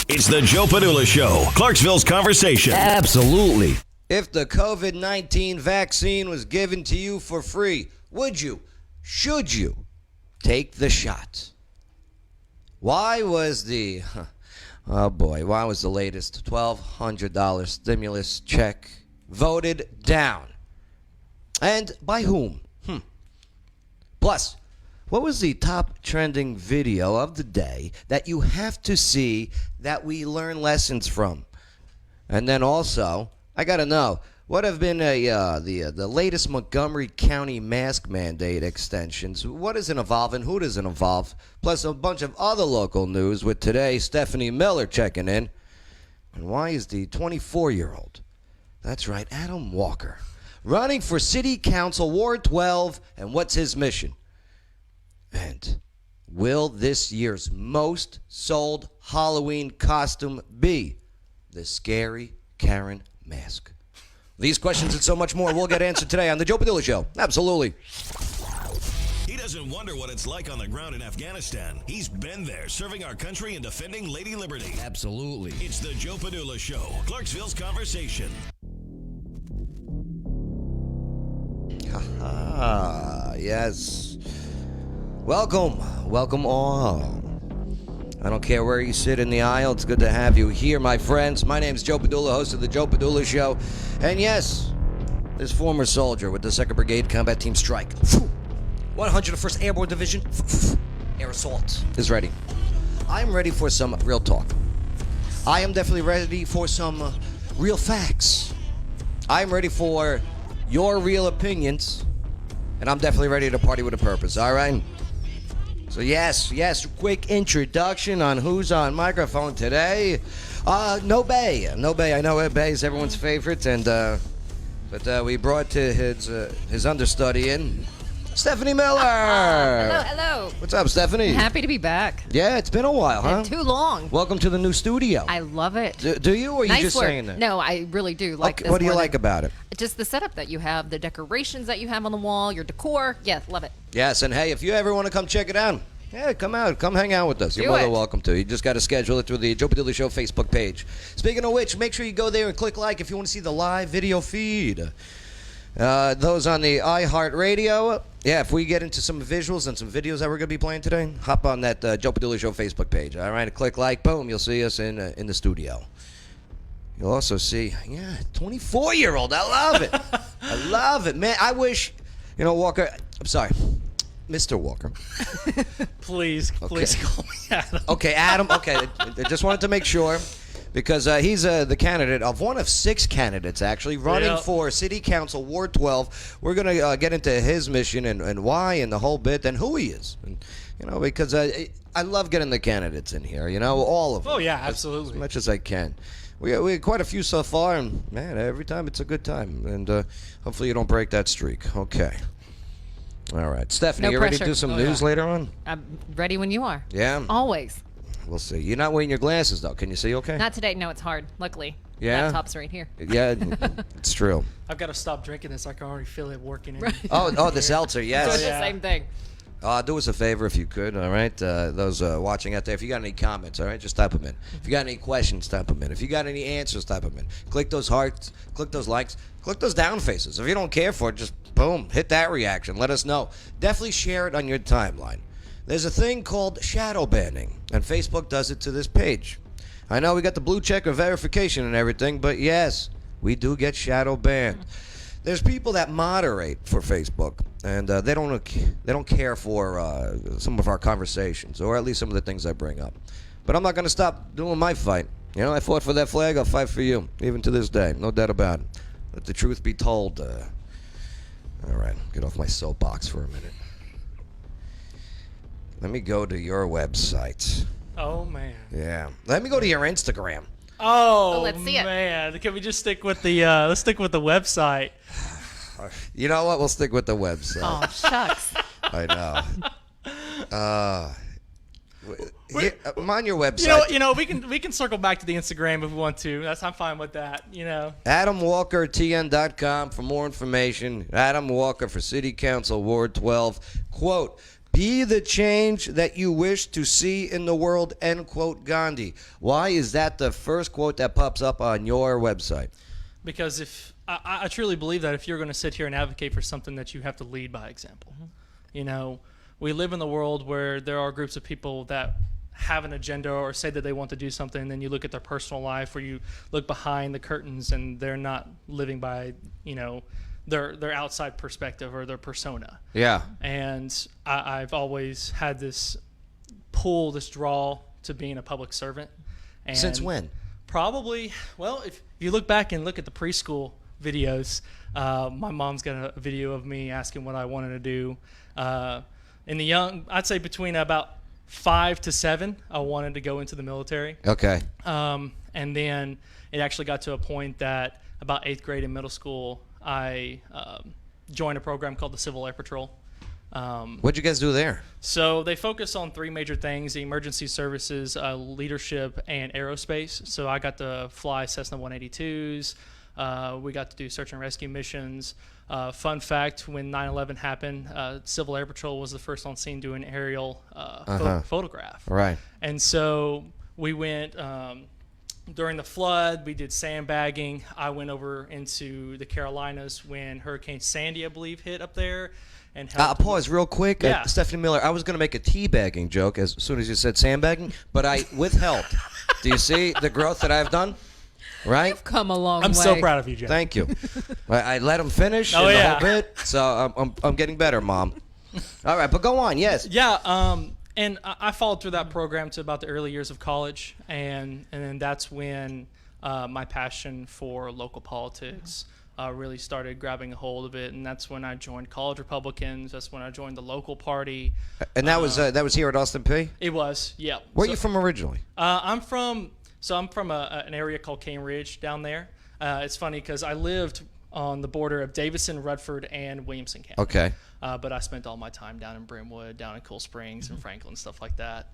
It's the Joe Padula Show, Clarksville's conversation. Absolutely. If the COVID-19 vaccine was given to you for free, would you, should you, take the shot? Why was the latest $1,200 stimulus check voted down? And by whom? Plus, what was the top trending video of the day that you have to see that we learn lessons from? And then also, I got to know, what have been the latest Montgomery County mask mandate extensions? What is it involving? Who does it involve? Plus a bunch of other local news with today, Stefanie Miller checking in. And why is the 24-year-old, that's right, Adam Walker, running for City Council Ward 12, and what's his mission? And will this year's most sold Halloween costume be the scary Karen mask? These questions and so much more will get answered today on the Joe Padula Show. Absolutely. He doesn't wonder what it's like on the ground in Afghanistan. He's been there, serving our country and defending Lady Liberty. Absolutely. It's the Joe Padula Show, Clarksville's conversation. Yes. Welcome all. I don't care where you sit in the aisle. It's good to have you here, my friends. My name is Joe Padula, host of the Joe Padula Show. And yes, this former soldier with the 2nd Brigade Combat Team Strike, 101st Airborne Division, Air Assault, is ready. I'm ready for some real talk. I am definitely ready for some real facts. I'm ready for your real opinions. And I'm definitely ready to party with a purpose, all right? So yes, quick introduction on who's on microphone today. No Bay. I know Bay is everyone's favorite, and but we brought to his understudy in Stefanie Miller. Hello. What's up, Stephanie? Happy to be back. Yeah, it's been a while, huh? Too long. Welcome to the new studio. I love it. Do you, or are you nice just work. saying that? No, I really do like this. What do you more like than- about it? Just the setup that you have, the decorations that you have on the wall, your decor. Yeah, love it. Yes, and hey, if you ever want to come check it out, yeah, come out. Come hang out with us. You're more than welcome to. You just got to schedule it through the Joe Padula Show Facebook page. Speaking of which, make sure you go there and click like if you want to see the live video feed. Those on the iHeartRadio, yeah, if we get into some visuals and some videos that we're going to be playing today, hop on that Joe Padula Show Facebook page. All right, click like, boom, you'll see us in the studio. You'll also see, 24-year-old. I love it. I love it, man. I wish, Walker, I'm sorry, Mr. Walker. Please call me Adam. Okay, Adam. Okay, I just wanted to make sure because he's the candidate of one of 6 candidates actually running for City Council Ward 12. We're gonna get into his mission and why and the whole bit and who he is. And, because I love getting the candidates in here. All of them. Oh yeah, absolutely. As much as I can. We had quite a few so far, and man, every time it's a good time. And hopefully you don't break that streak. Okay. All right. Stephanie, No you ready to pressure. do some news later on? I'm ready when you are. Yeah? Always. We'll see. You're not wearing your glasses, though. Can you see okay? Not today. No, it's hard. Luckily. Yeah? Laptop's right here. Yeah, it's true. I've got to stop drinking this. I can already feel it working in. Right. Oh, the seltzer, Doing yes. the same thing. Do us a favor if you could, all right? Those watching out there, if you got any comments, all right, just type them in. If you got any questions, type them in. If you got any answers, type them in. Click those hearts, click those likes, click those down faces. If you don't care for it, just boom, hit that reaction. Let us know. Definitely share it on your timeline. There's a thing called shadow banning, and Facebook does it to this page. I know we got the blue check of verification and everything, but yes, we do get shadow banned. There's people that moderate for Facebook, and they don't care for some of our conversations, or at least some of the things I bring up. But I'm not going to stop doing my fight. I fought for that flag. I'll fight for you, even to this day. No doubt about it. Let the truth be told. All right, get off my soapbox for a minute. Let me go to your website. Oh man. Yeah. Let me go to your Instagram. Oh, let's see it. Man, can we just stick with the let's stick with the website? You know what? We'll stick with the website. Oh, shucks. I know. I'm on your website. We can circle back to the Instagram if we want to. I'm fine with that. AdamWalkerTN.com for more information. Adam Walker for City Council Ward 12. Quote, Be the change that you wish to see in the world, end quote, Gandhi. Why is that the first quote that pops up on your website? Because if I truly believe that if you're going to sit here and advocate for something, that you have to lead by example. You know, we live in the world where there are groups of people that have an agenda or say that they want to do something, and then you look at their personal life, or you look behind the curtains and they're not living by, you know, their outside perspective or their persona. Yeah. And I've always had this pull, this draw to being a public servant. And Since when? Probably, well, if you look back and look at the preschool videos, my mom's got a video of me asking what I wanted to do. In the young, I'd say between about 5 to 7, I wanted to go into the military. Okay. And then it actually got to a point that about 8th grade in middle school, I joined a program called the Civil Air Patrol. What'd you guys do there? So they focus on 3 major things: the emergency services, leadership, and aerospace. So I got to fly Cessna 182s. We got to do search and rescue missions. Fun fact, when 9/11 happened, Civil Air Patrol was the first on scene doing aerial photograph. Right. And so we went during the flood. We did sandbagging. I went over into the Carolinas when Hurricane Sandy, I believe, hit up there. And I'll pause real quick. Yeah. Stefanie Miller, I was going to make a teabagging joke as soon as you said sandbagging, but I withheld. Do you see the growth that I've done? Right? You've come a long way. I'm so proud of you, Jim. Thank you. I let him finish Oh, the yeah. whole bit, so I'm getting better, Mom. All right, but go on. Yes. Yeah, and I followed through that program to about the early years of college, and then that's when my passion for local politics really started grabbing a hold of it, and that's when I joined College Republicans. That's when I joined the local party. And that was here at Austin P? It was, yeah. Where are you from originally? I'm from an area called Cane Ridge down there. It's funny because I lived on the border of Davison, Rutherford, and Williamson County. Okay. But I spent all my time down in Brentwood, down in Cool Springs, and Franklin, stuff like that.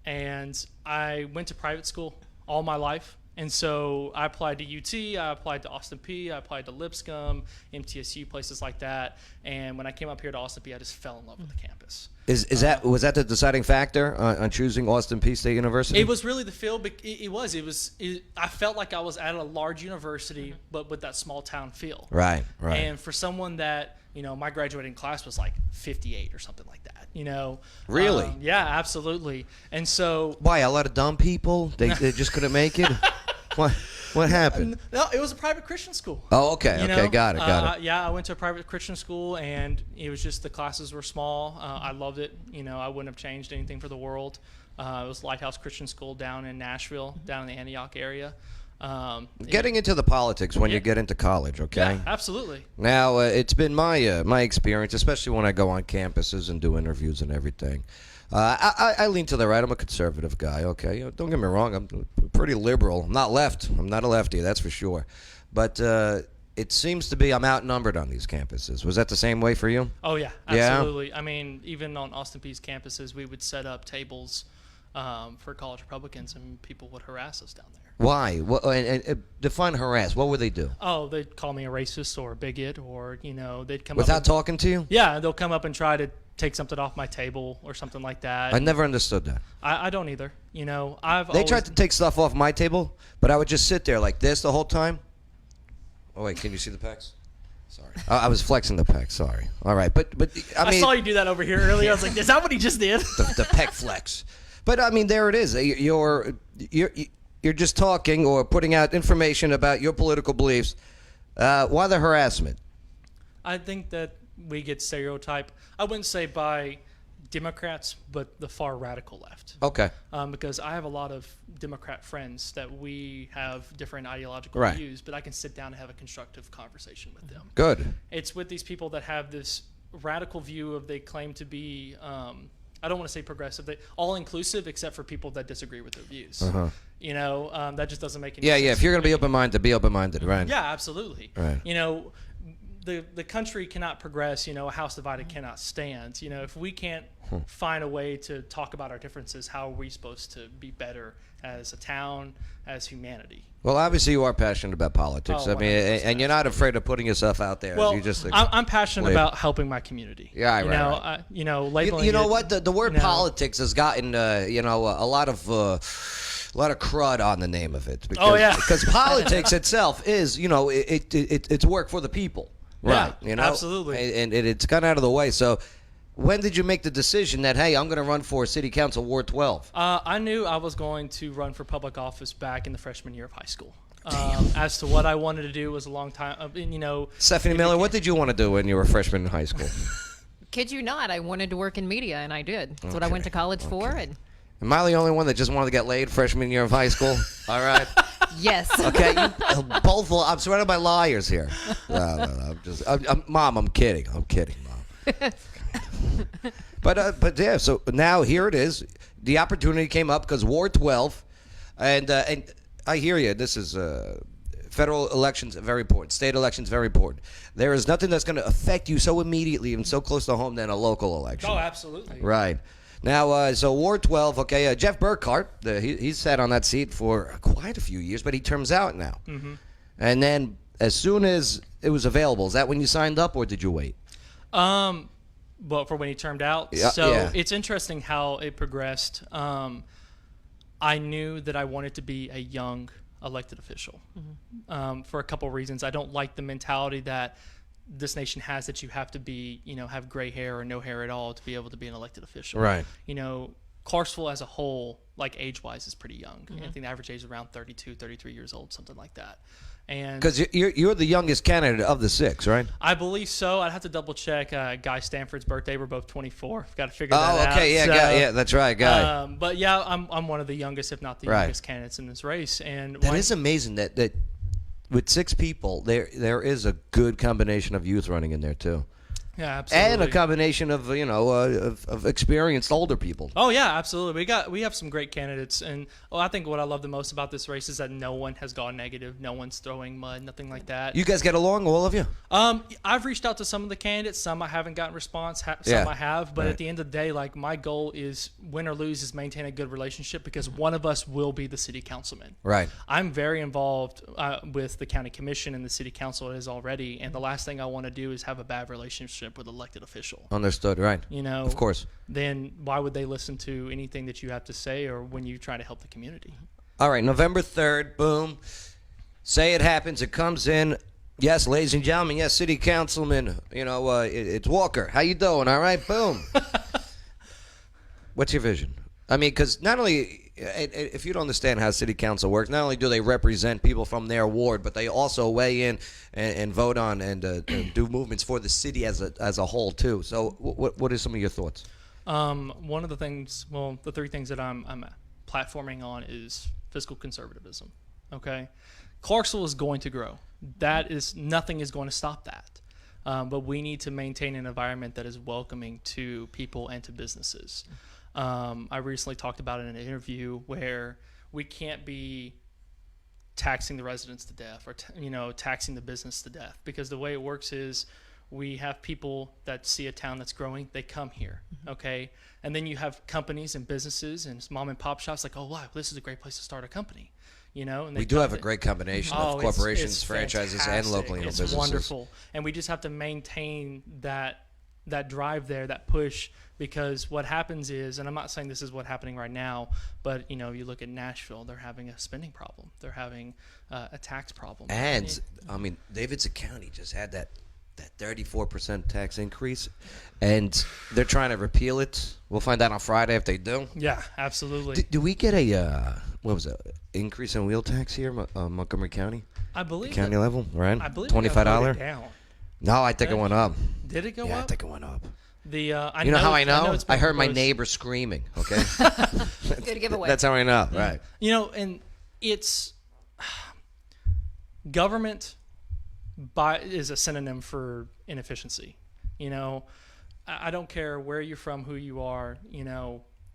And I went to private school all my life. And so I applied to UT, I applied to Austin P, I applied to Lipscomb, MTSU, places like that. And when I came up here to Austin P, I just fell in love with the campus. Was that the deciding factor on choosing Austin P State University? It was really the feel. I felt like I was at a large university, but with that small town feel. Right. And for someone that, you know, my graduating class was like 58 or something like that, you know. Really? Yeah, absolutely. And so. Why, a lot of dumb people? They just couldn't make it? What happened? No, it was a private Christian school. Oh, okay. You Okay, know? got it. Yeah, I went to a private Christian school, and it was just the classes were small. I loved it. You know, I wouldn't have changed anything for the world. It was Lighthouse Christian School down in Nashville, down in the Antioch area. Getting into the politics when you get into college, okay? Yeah, absolutely. Now, it's been my experience, especially when I go on campuses and do interviews and everything. I lean to the right. I'm a conservative guy, okay? You know, don't get me wrong. I'm pretty liberal. I'm not left. I'm not a lefty, that's for sure. But it seems to be I'm outnumbered on these campuses. Was that the same way for you? Oh, yeah, Yeah? absolutely. I mean, even on Austin Peay's campuses, we would set up tables for college Republicans, and people would harass us down there. Why? And define harass. What would they do? Oh, they'd call me a racist or a bigot, or, you know, they'd come Without up talking to you? Yeah, they'll come up and try to take something off my table or something like that. I never understood that. I don't either. You know, They tried to take stuff off my table, but I would just sit there like this the whole time. Oh, wait, can you see the pecs? Sorry. I was flexing the pecs, sorry. All right, but I mean... I saw you do that over here earlier. I was like, is that what he just did? the pec flex. But, I mean, there it is. You're just talking or putting out information about your political beliefs. Why the harassment? I think that we get stereotyped. I wouldn't say by Democrats, but the far radical left. Okay. Because I have a lot of Democrat friends that we have different ideological Right. views, but I can sit down and have a constructive conversation with them. Good. It's with these people that have this radical view of, they claim to be, I don't want to say progressive, they all inclusive except for people that disagree with their views. You know, that just doesn't make any sense. Yeah, if you're going to be open-minded, right? Yeah, absolutely. Right. You know, the country cannot progress. You know, a house divided cannot stand. You know, if we can't find a way to talk about our differences, how are we supposed to be better as a town, as humanity? Well, obviously you are passionate about politics. Oh, I mean, and you're not afraid of putting yourself out there. Well, you just I'm passionate about helping my community. Yeah, right, you know, right. You know, labeling you know it, what? The word politics has gotten you know, a lot of crud on the name of it. Because, because politics itself is, you know, it's work for the people. Right. Yeah, you know? absolutely. And it's gone out of the way. So when did you make the decision that, hey, I'm going to run for City Council Ward 12? I knew I was going to run for public office back in the freshman year of high school. As to what I wanted to do was a long time, you know. Stefanie Miller, what did you want to do when you were a freshman in high school? Kid you not, I wanted to work in media, and I did. That's what I went to college for. And Am I the only one that just wanted to get laid freshman year of high school? All right. yes. Okay, both. I'm surrounded by liars here. No, Mom, I'm kidding. I'm kidding, Mom. But yeah. So now here it is. The opportunity came up because Ward 12, and I hear you. This is federal elections are very important. State elections very important. There is nothing that's going to affect you so immediately and so close to home than a local election. Oh, absolutely. Right. Now, so Ward 12, okay, Jeff Burkhart, he's sat on that seat for quite a few years, but he terms out now. Mm-hmm. And then as soon as it was available, is that when you signed up or did you wait? Well, for when he termed out. Yeah, so yeah. It's interesting how it progressed. I knew that I wanted to be a young elected official for a couple of reasons. I don't like the mentality that this nation has that you have to be, you know, have gray hair or no hair at all to be able to be an elected official. Right. You know, Clarksville as a whole, like age-wise, is pretty young. I think the average age is around 32, 33 years old, something like that. And because you're the youngest candidate of the six, right? I believe so. I'd have to double check. Guy Stanford's birthday. We're both 24. I've got to figure that out. Oh, okay, yeah, So, yeah, that's right, Guy. But yeah, I'm one of the youngest, if not the youngest candidates in this race. And That is amazing that with six people, there is a good combination of youth running in there too. Yeah, absolutely. And a combination of of experienced older people. Oh yeah, absolutely. We have some great candidates, and I think what I love the most about this race is that no one has gone negative, no one's throwing mud, nothing like that. You guys get along, all of you? I've reached out to some of the candidates. Some I haven't gotten response. Some I have. But at the end of the day, like my goal is win or lose is maintain a good relationship because one of us will be the city councilman. Right. I'm very involved with the county commission and the city council is already, and the last thing I want to do is have a bad relationship with elected official. Understood, right. You know, of course. Then why would they listen to anything that you have to say or when you try to help the community? All right, November 3rd, boom. Say it happens, it comes in. Yes, ladies and gentlemen, yes, city councilman, it's Walker. How you doing? All right, boom. What's your vision? I mean, because not only, if you don't understand how city council works, not only do they represent people from their ward, but they also weigh in and vote on and do movements for the city as a whole, too. So what are some of your thoughts? One of the things, the three things that I'm platforming on is fiscal conservatism, okay? Clarksville is going to grow. Nothing is going to stop that. But we need to maintain an environment that is welcoming to people and to businesses. I recently talked about it in an interview where we can't be taxing the residents to death or taxing the business to death, because the way it works is we have people that see a town that's growing, they come here, okay? And then you have companies and businesses and mom and pop shops like, oh wow, this is a great place to start a company, And we do have a great combination of corporations, franchises, and locally owned businesses. It's wonderful, and we just have to maintain that drive there, that push, because what happens is, and I'm not saying this is what's happening right now, but you look at Nashville, they're having a spending problem, they're having a tax problem, and I mean Davidson County just had that 34% tax increase, and they're trying to repeal it. We'll find out on Friday if they do. Yeah, absolutely. Do we get a increase in wheel tax here, Montgomery County? I believe county level, right? I believe $25. Down. No, I think it went up. Did it go up? Yeah, I think it went up. I know how I know? I heard my proposed. neighbor screaming. Okay, Good giveaway. That's how I know. Right. And it's government is a synonym for inefficiency. I don't care where you're from, who you are.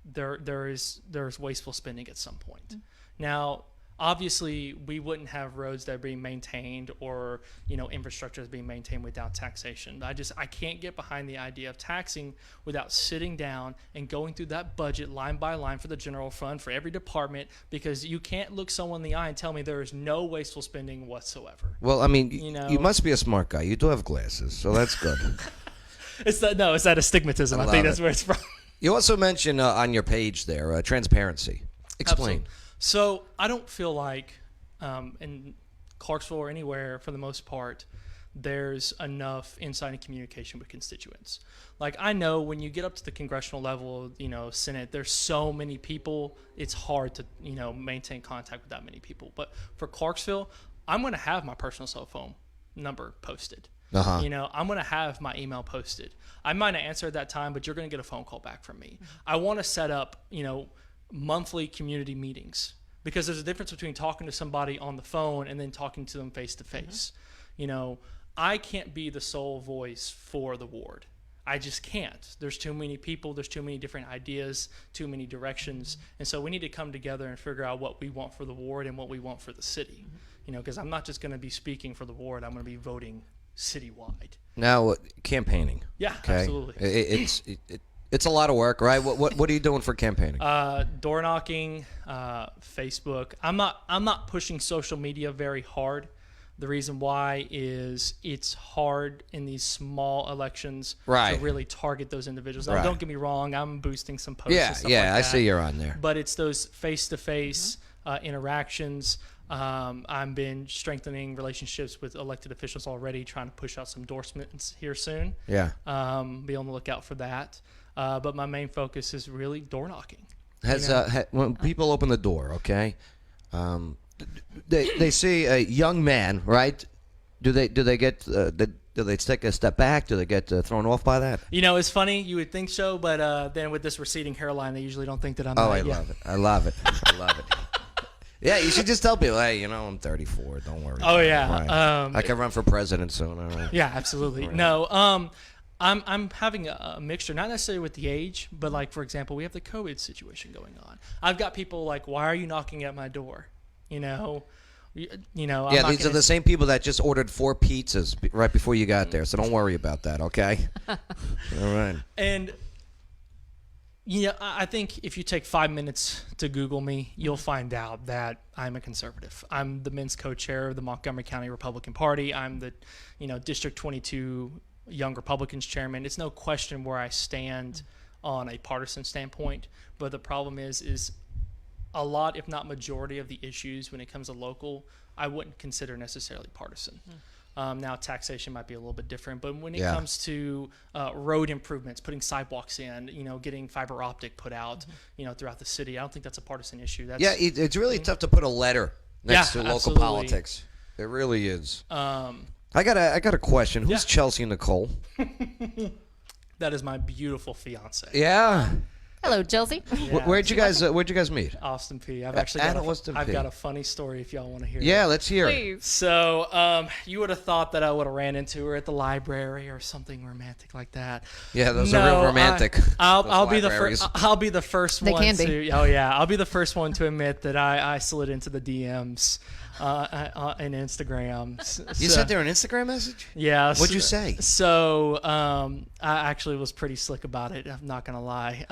There's wasteful spending at some point. Now, obviously we wouldn't have roads that are being maintained or infrastructure is being maintained without taxation. I can't get behind the idea of taxing without sitting down and going through that budget line by line for the general fund for every department, because you can't look someone in the eye and tell me there is no wasteful spending whatsoever. Well, I mean, you must be a smart guy. You do have glasses, so that's good. It's that astigmatism. I think that's where it's from. You also mentioned on your page there transparency. Explain. Absolutely. So I don't feel like in Clarksville or anywhere, for the most part, there's enough insight and communication with constituents. Like, I know when you get up to the congressional level, Senate, there's so many people, it's hard to, maintain contact with that many people. But for Clarksville, I'm going to have my personal cell phone number posted. Uh-huh. I'm going to have my email posted. I might not answer at that time, but you're going to get a phone call back from me. I want to set up, monthly community meetings, because there's a difference between talking to somebody on the phone and then talking to them face to face. I can't be the sole voice for the ward. I just can't. There's too many people, there's too many different ideas, too many directions. And so we need to come together and figure out what we want for the ward and what we want for the city. Because I'm not just going to be speaking for the ward, I'm going to be voting citywide. Now, campaigning. Yeah, okay? Absolutely. It's a lot of work, right? What are you doing for campaigning? Door knocking, Facebook. I'm not pushing social media very hard. The reason why is it's hard in these small elections to really target those individuals. Now, don't get me wrong, I'm boosting some posts and stuff like that. I see you're on there. But it's those face-to-face interactions. I've been strengthening relationships with elected officials already, trying to push out some endorsements here soon. Yeah. Be on the lookout for that. But my main focus is really door knocking. When people open the door, okay, they see a young man, right? Do they get do they take a step back? Do they get thrown off by that? It's funny. You would think so, but then with this receding hairline, they usually don't think that I'm. I love it. I love it. Yeah, you should just tell people, hey, I'm 34. Don't worry. Oh yeah. Right. I can run for president soon. All right. Yeah, absolutely. Right. No. I'm having a mixture, not necessarily with the age, but like, for example, we have the COVID situation going on. I've got people like, why are you knocking at my door? Yeah, these are the same people that just ordered 4 pizzas right before you got there, so don't worry about that, okay? All right. And I think if you take 5 minutes to Google me, you'll find out that I'm a conservative. I'm the men's co-chair of the Montgomery County Republican Party. I'm the, District 22 Young Republicans chairman. It's no question where I stand on a partisan standpoint, but the problem is a lot, if not majority, of the issues when it comes to local, I wouldn't consider necessarily partisan. Now, taxation might be a little bit different, but when it comes to road improvements, putting sidewalks in, getting fiber optic put out, throughout the city, I don't think that's a partisan issue. It's really tough to put a letter next to local absolutely. Politics. It really is. I got a question. Who's Chelsea Nicole? That is my beautiful fiance. Yeah. Hello, Chelsea. Yeah. Where'd you guys meet? Austin P. I've actually got a funny story if y'all want to hear it. Yeah, let's hear Please. it. So, you would have thought that I would have ran into her at the library or something romantic like that. Yeah, those are real romantic. I'll be the first. I'll be the first They one can to. be. Oh yeah, I'll be the first one to admit that I slid into the DMs. In Instagram. You sent her an Instagram message? Yeah. What'd you say? So I actually was pretty slick about it. I'm not gonna lie.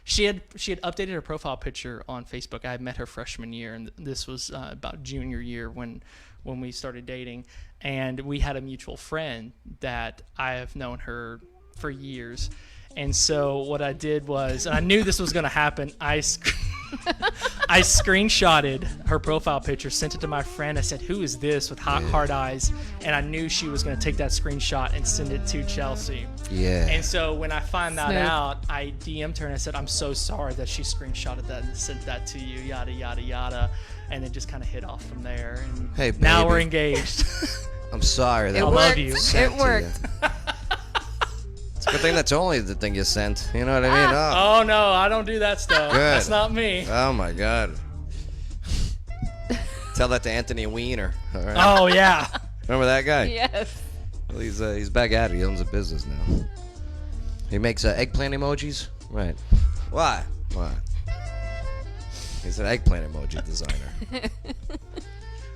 She had updated her profile picture on Facebook. I had met her freshman year, and this was about junior year when we started dating. And we had a mutual friend that I have known her for years. And so what I did was, and I knew this was going to happen, I screenshotted her profile picture, sent it to my friend. I said, who is this with hard eyes? And I knew she was going to take that screenshot and send it to Chelsea. Yeah. And so when I find that Smooth. out, I DM'd her and I said, I'm so sorry that she screenshotted that and sent that to you, yada, yada, yada. And it just kind of hit off from there. And hey, now baby. we're engaged. I'm sorry. It I love you. It worked. It's a good thing that's only the thing you sent. You know what I mean? Oh, no, I don't do that stuff. Good. That's not me. Oh, my God. Tell that to Anthony Weiner. All right. Oh, yeah. Remember that guy? Yes. Well, he's back at it. He owns a business now. He makes eggplant emojis? Right. Why? He's an eggplant emoji designer.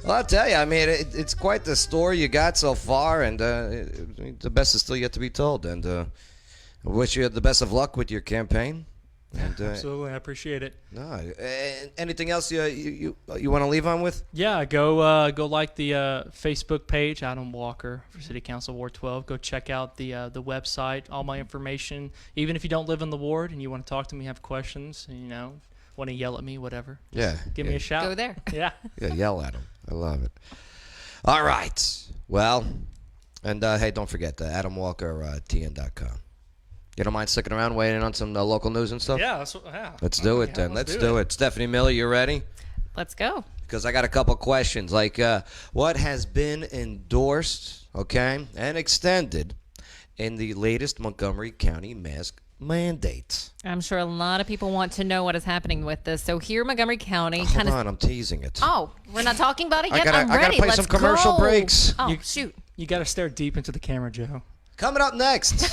Well, I'll tell you, I mean, it's quite the story you got so far, and the best is still yet to be told. And I wish you the best of luck with your campaign. And, Absolutely, I appreciate it. No, anything else you want to leave on with? Yeah, go like the Facebook page, Adam Walker for City Council Ward 12. Go check out the website, all my information. Even if you don't live in the ward and you want to talk to me, have questions, want to yell at me, whatever. Yeah. Give me a shout. Go there. Yeah. Yeah, yell at him. I love it. All right. Well, and hey, don't forget AdamWalkerTN.com. You don't mind sticking around waiting on some local news and stuff? Yeah. Let's do it then. Let's do it. Stefanie Miller, you ready? Let's go. Because I got a couple questions. Like, what has been endorsed, okay, and extended in the latest Montgomery County mask mandate? I'm sure a lot of people want to know what is happening with this. So here, Montgomery County. Hold on, I'm teasing it. Oh, we're not talking about it yet? I gotta ready. play Let's some commercial go. breaks. Oh, shoot. You got to stare deep into the camera, Joe. Coming up next.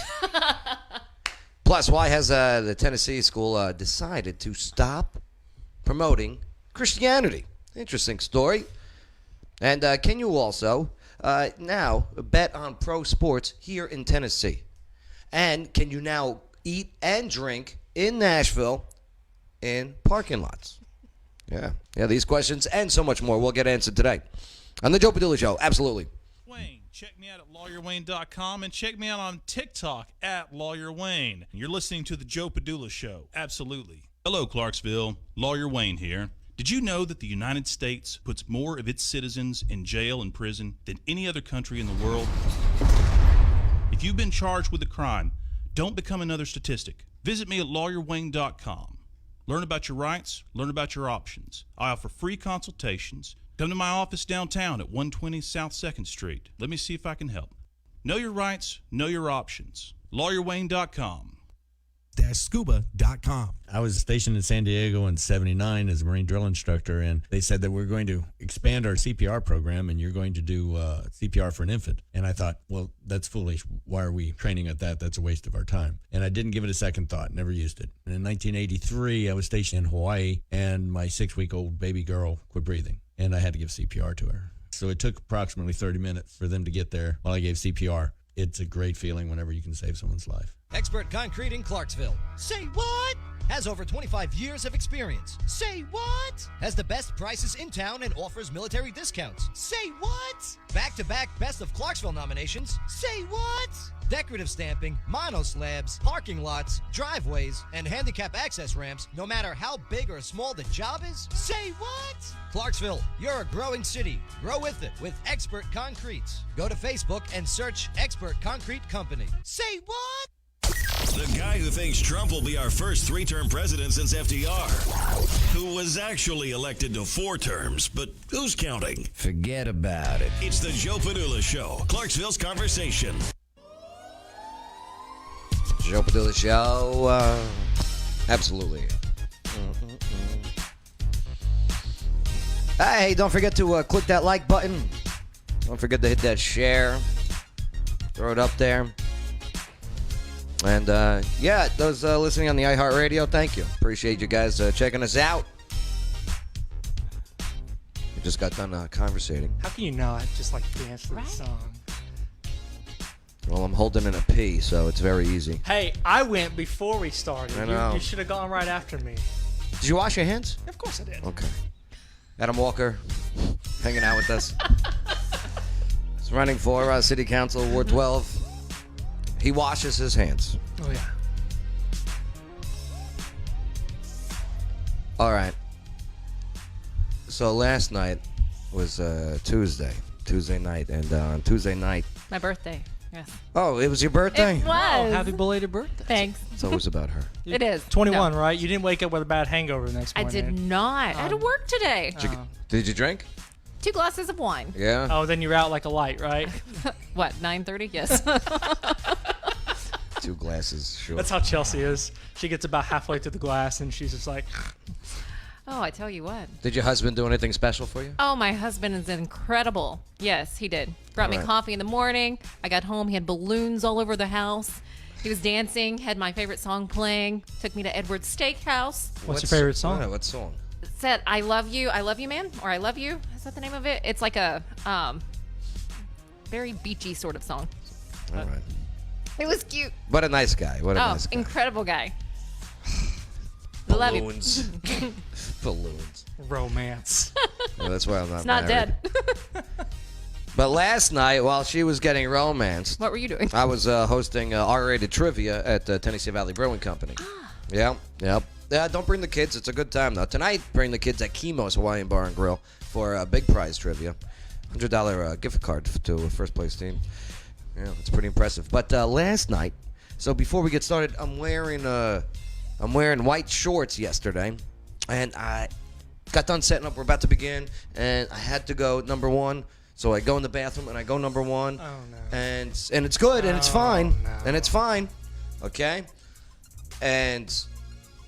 Plus, why has the Tennessee school decided to stop promoting Christianity? Interesting story. And can you also now bet on pro sports here in Tennessee? And can you now eat and drink in Nashville in parking lots? Yeah, these questions and so much more will get answered today on the Joe Padula Show. Absolutely. Wayne. Check me out at LawyerWayne.com and check me out on TikTok at LawyerWayne. You're listening to the Joe Padula Show. Absolutely. Hello, Clarksville. Lawyer Wayne here. Did you know that the United States puts more of its citizens in jail and prison than any other country in the world? If you've been charged with a crime, don't become another statistic. Visit me at LawyerWayne.com. Learn about your rights, learn about your options. I offer free consultations. Come to my office downtown at 120 South 2nd Street. Let me see if I can help. Know your rights, know your options. LawyerWayne.com. Scuba.com. I was stationed in San Diego in '79 as a Marine drill instructor, and they said that we're going to expand our CPR program, and you're going to do CPR for an infant. And I thought, well, that's foolish. Why are we training at that? That's a waste of our time. And I didn't give it a second thought, never used it. And in 1983, I was stationed in Hawaii, and my 6-week-old baby girl quit breathing, and I had to give CPR to her. So it took approximately 30 minutes for them to get there while I gave CPR. It's a great feeling whenever you can save someone's life. Expert Concrete in Clarksville. Say what? Has over 25 years of experience. Say what? Has the best prices in town and offers military discounts. Say what? Back-to-back Best of Clarksville nominations. Say what? Decorative stamping, mono slabs, parking lots, driveways, and handicap access ramps, no matter how big or small the job is. Say what? Clarksville, you're a growing city. Grow with it with Expert Concrete. Go to Facebook and search Expert Concrete Company. Say what? The guy who thinks Trump will be our first 3-term president since FDR, who was actually elected to 4 terms, but who's counting? Forget about it. It's the Joe Padula Show, Clarksville's conversation. Joe Padula Show. Absolutely. Hey, don't forget to click that like button. Don't forget to hit that share. Throw it up there. And, yeah, those listening on the iHeartRadio, thank you. Appreciate you guys checking us out. We just got done conversating. How can you not just dance to the song? Well, I'm holding in a P, so it's very easy. Hey, I went before we started. I know. You should have gone right after me. Did you wash your hands? Of course I did. Okay. Adam Walker, hanging out with us. He's running for City Council, Ward 12. He washes his hands. Oh, yeah. All right. So last night was Tuesday night, and on Tuesday night... My birthday, yes. Oh, it was your birthday? It was. Oh, happy belated birthday. Thanks. It's always about her. It is. 21, No. right? You didn't wake up with a bad hangover the next I morning. did not. I had to work today. Did you drink? 2 glasses of wine. Yeah. Oh, then you're out like a light, right? What, 9:30? Yes. 2 glasses, sure. That's how Chelsea is. She gets about halfway through the glass, and she's just like... Oh, I tell you what. Did your husband do anything special for you? Oh, my husband is incredible. Yes, he did. Brought me All right. coffee in the morning. I got home. He had balloons all over the house. He was dancing, had my favorite song playing. Took me to Edward's Steakhouse. What's your favorite song? What song? said I love you, man, or I love you. Is that the name of it? It's like a very beachy sort of song. All right. It was cute. What a nice guy. What a Oh, nice guy. incredible guy. Love you. Balloons. Balloons. Romance. Well, that's why I'm not It's not married. dead. But last night, while she was getting romanced, What were you doing? I was hosting R-rated trivia at Tennessee Valley Brewing Company. Yep. Yeah, don't bring the kids. It's a good time, though. Tonight, bring the kids at Chemo's Hawaiian Bar and Grill for a big prize trivia. $100 gift card to a first place team. Yeah, it's pretty impressive. But last night, so before we get started, I'm wearing white shorts yesterday, and I got done setting up. We're about to begin, and I had to go number one. So I go in the bathroom and I go number one. Oh, no. And it's good and it's fine. no. And it's fine. Okay? And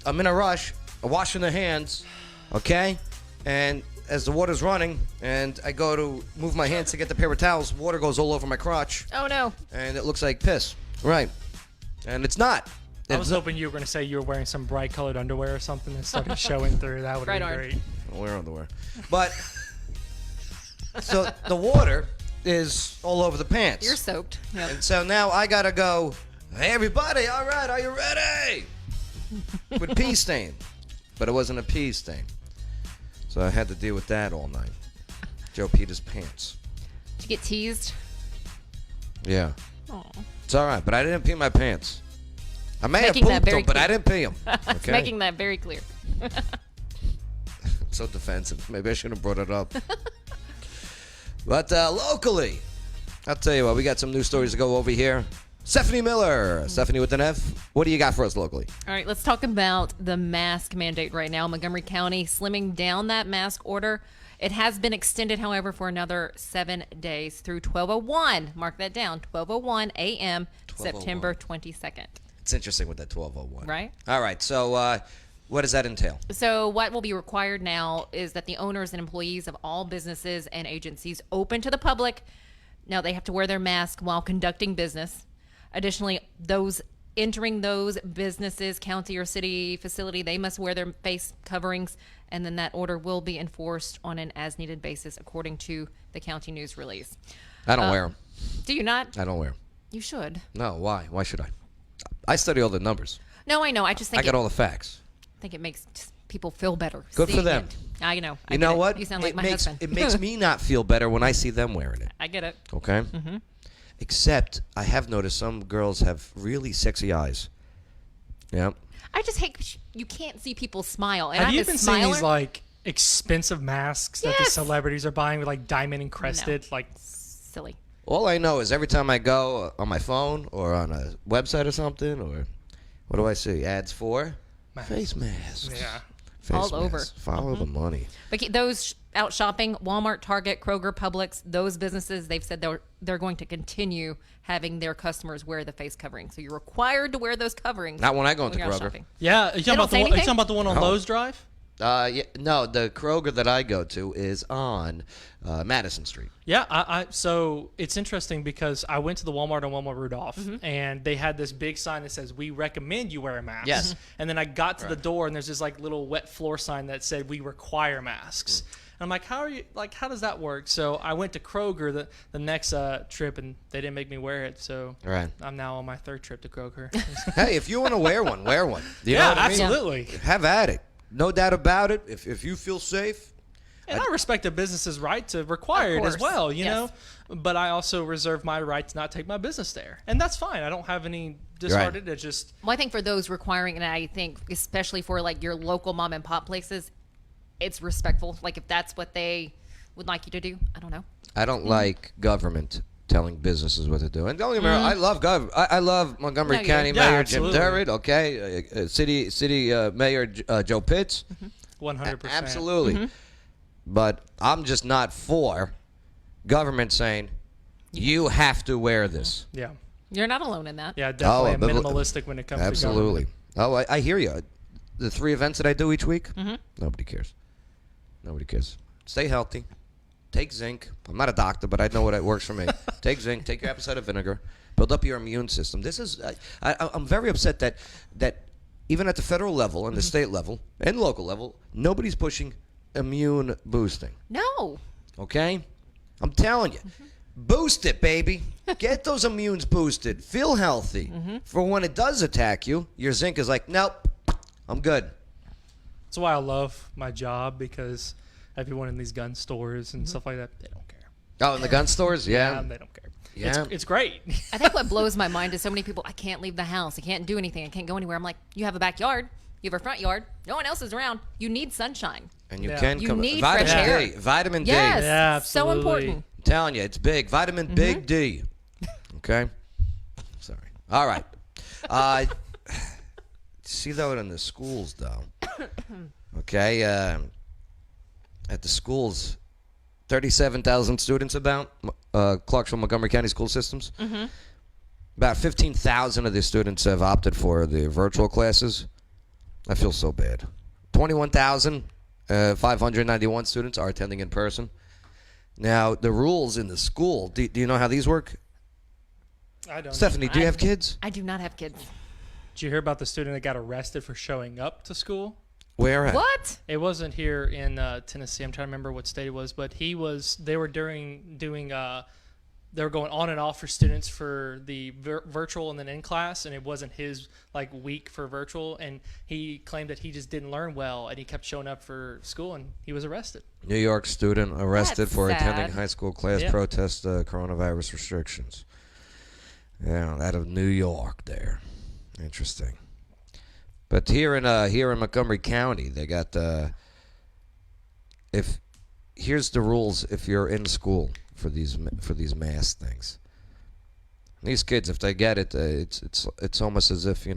I'm in a rush. I'm washing the hands. Okay? And as the water's running and I go to move my hands to get the paper towels, water goes all over my crotch. Oh no. And it looks like piss. Right. And it's not. I was hoping you were going to say you were wearing some bright colored underwear or something that started showing through. That would have Bright been orange. great. I wear underwear. But so the water is all over the pants. You're soaked. Yep. And so now I gotta go, hey everybody, all right, are you ready? With pee stain. But it wasn't a pee stain. So I had to deal with that all night. Joe Peter's pants. Did you get teased? Yeah. Oh. It's all right, but I didn't pee my pants. I may have Making that pooped very them, but I clear. didn't pee them. It's Okay? making that very clear. So defensive. Maybe I shouldn't have brought it up. But locally, I'll tell you what, we got some news stories to go over here. Stefanie Miller. Stephanie with an F. What do you got for us locally? All right, let's talk about the mask mandate right now. Montgomery County slimming down that mask order. It has been extended, however, for another 7 days through 12:01. Mark that down, 12:01 a.m. 12:01. September 22nd. It's interesting with that 12:01. Right. All right. So what does that entail? So what will be required now is that the owners and employees of all businesses and agencies open to the public, now they have to wear their mask while conducting business. Additionally, those entering those businesses, county or city facility, they must wear their face coverings, and then that order will be enforced on an as-needed basis according to the county news release. I don't wear them. Do you not? I don't wear them. You should. No, why? Why should I? I study all the numbers. No, I know. I just think I got all the facts. I think it makes people feel better. Good for seeing them. it. I know. I You get know it. what? You sound like it my makes, husband. It makes me not feel better when I see them wearing it. I get it. Okay? Mm-hmm. Except I have noticed some girls have really sexy eyes. Yeah. I just hate you can't see people smile. And Have I'm you a even seen these smiler. like expensive masks that the Yes. celebrities are buying with like diamond encrusted? Like, Silly. All I know is every time I go on my phone or on a website or something, or what do I see? Ads for face masks. yeah. Face All over. masks. Follow the money. But those out shopping, Walmart, Target, Kroger, Publix, those businesses, they've said they're going to continue having their customers wear the face covering. So you're required to wear those coverings. Not when I go into you're out Kroger. shopping. Yeah. Are you talking don't about the say one? Are you anything? talking about the one on No. Lowe's Drive? Yeah, no, the Kroger that I go to is on Madison Street. Yeah, so it's interesting because I went to the Walmart on Wilma Rudolph, and they had this big sign that says, "We recommend you wear a mask." Yes. And then I got to the door, and there's this like little wet floor sign that said, "We require masks." And I'm like, how does that work? So I went to Kroger the next trip, and they didn't make me wear it. So Right. I'm now on my third trip to Kroger. Hey, if you want to wear one, wear one. You know yeah, what I mean? absolutely. Have at it. No doubt about it. If you feel safe. And I respect a business's right to require it as course. well, you Yes. know. But I also reserve my right to not take my business there, and that's fine. I don't have any discarded. It's just Well, I think for those requiring, and I think especially for like your local mom and pop places, it's respectful. Like if that's what they would like you to do, I don't know. I don't like government telling businesses what to do. And don't get me wrong, I love I love Montgomery No, you County do. Yeah, Mayor Jim absolutely. Durrett. Okay, City Mayor Joe Pitts. 100%. Absolutely. But I'm just not for government saying you have to wear this. Yeah. You're not alone in that. Yeah, definitely but- minimalistic when it comes to Absolutely. government. Oh, I hear you. The 3 events that I do each week, nobody cares. Nobody cares. Stay healthy. Take zinc. I'm not a doctor, but I know what works for me. Take zinc. Take your apple cider vinegar. Build up your immune system. This is. I'm very upset that even at the federal level and the state level and local level, nobody's pushing immune boosting. No. Okay? I'm telling you. Boost it, baby. Get those immunes boosted. Feel healthy. For when it does attack you, your zinc is like, nope, I'm good. That's why I love my job, because everyone in these gun stores and stuff like that, they don't care. Oh, in the gun stores? Yeah. They don't care. Yeah. It's great. I think what blows my mind is so many people, I can't leave the house. I can't do anything. I can't go anywhere. I'm like, you have a backyard. You have a front yard. No one else is around. You need sunshine. And you Yeah. can You come. need Vitamin fresh air. D. Vitamin Yes. D. Yeah, So absolutely. important. I'm telling you, it's big. Vitamin Big D. Okay? Sorry. All right. See, though, in the schools, though. Okay? At the schools, 37,000 students about, Clarksville, Montgomery County school systems. About 15,000 of the students have opted for the virtual classes. I feel so bad. 21,591 students are attending in person. Now, the rules in the school, do you know how these work? I don't. Stephanie, do you have kids? I do not have kids. Did you hear about the student that got arrested for showing up to school? Where at? What? It wasn't here in Tennessee. I'm trying to remember what state it was, but he was. They were they were going on and off for students for the virtual and then in class, and it wasn't his week for virtual, and he claimed that he just didn't learn well, and he kept showing up for school, and he was arrested. New York student arrested That's for sad. attending high school class Yeah. protest coronavirus restrictions. Yeah, out of New York there. Interesting. But here in Montgomery County, they got here's the rules if you're in school for these mask things. These kids, if they get it, it's almost as if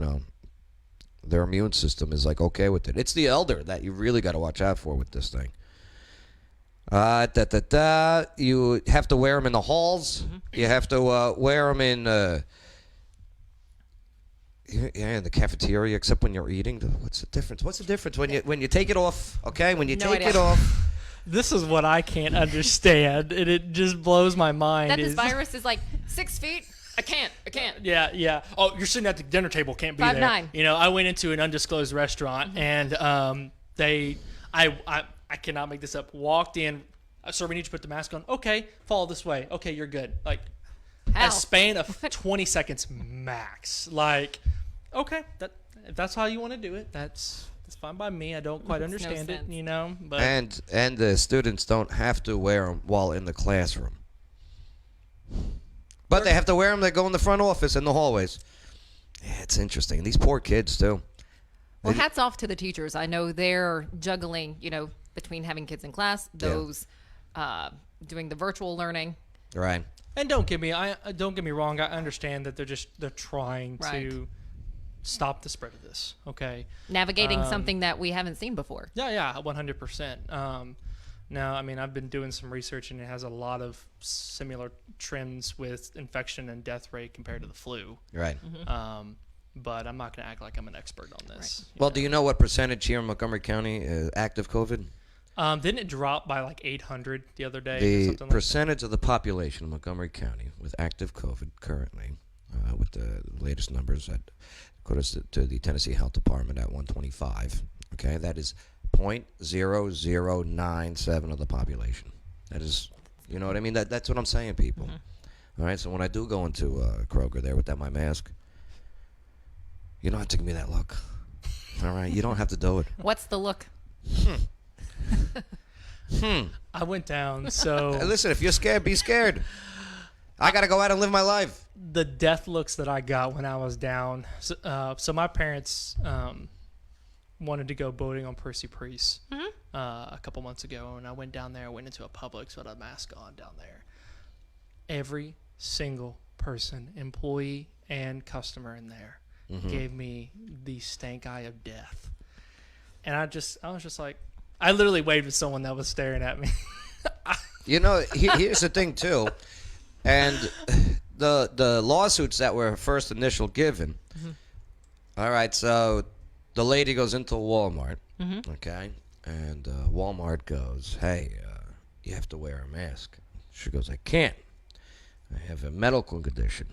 their immune system is okay with it. It's the elder that you really got to watch out for with this thing. You have to wear them in the halls. You have to wear them in in the cafeteria, except when you're eating. What's the difference? What's the difference when you take it off? Okay, when you No take idea. it off. This is what I can't understand, and it just blows my mind. That this virus is 6 feet? I can't. Yeah. Oh, you're sitting at the dinner table, can't be 5'9". there. I went into an undisclosed restaurant, and I cannot make this up. Walked in, sir, we need you to put the mask on. Okay, follow this way. Okay, you're good. How? A span of 20 seconds max. Okay, if that's how you want to do it, that's fine by me. I don't quite Makes no understand it, sense. but And the students don't have to wear them while in the classroom. But they have to wear them that go in the front office in the hallways. Yeah, it's interesting. These poor kids, too. Well, hats off to the teachers. I know they're juggling, between having kids in class, those doing the virtual learning. Right. And don't get me wrong. I understand that they're trying Right. to stop the spread of this. Okay. Navigating something that we haven't seen before. Yeah, 100%. Now, I've been doing some research, and it has a lot of similar trends with infection and death rate compared to the flu. Right. But I'm not going to act like I'm an expert on this. Well, do you know what percentage here in Montgomery County is active COVID? Didn't it drop by 800 the other day? or The something percentage of the population of Montgomery County with active COVID currently, with the latest numbers, according to the Tennessee Health Department, at 125. Okay, that is 0.0097 of the population. That is, you know what I mean? That's what I'm saying, people. All right, so when I do go into Kroger there without my mask, you don't have to give me that look. All right, you don't have to do it. What's the look? I went down, so Hey, listen, if you're scared, be scared. I got to go out and live my life. the death looks that I got when I was down. So my parents wanted to go boating on Percy Priest a couple months ago, and I went down there. I went into a Publix with a mask on down there. Every single person, employee and customer in there, gave me the stank eye of death, and I was just like, I literally waved at someone that was staring at me. You know, here's the thing too, and the lawsuits that were first initial given. All right, so the lady goes into Walmart, okay, and Walmart goes, "Hey, you have to wear a mask." She goes, "I can't. I have a medical condition."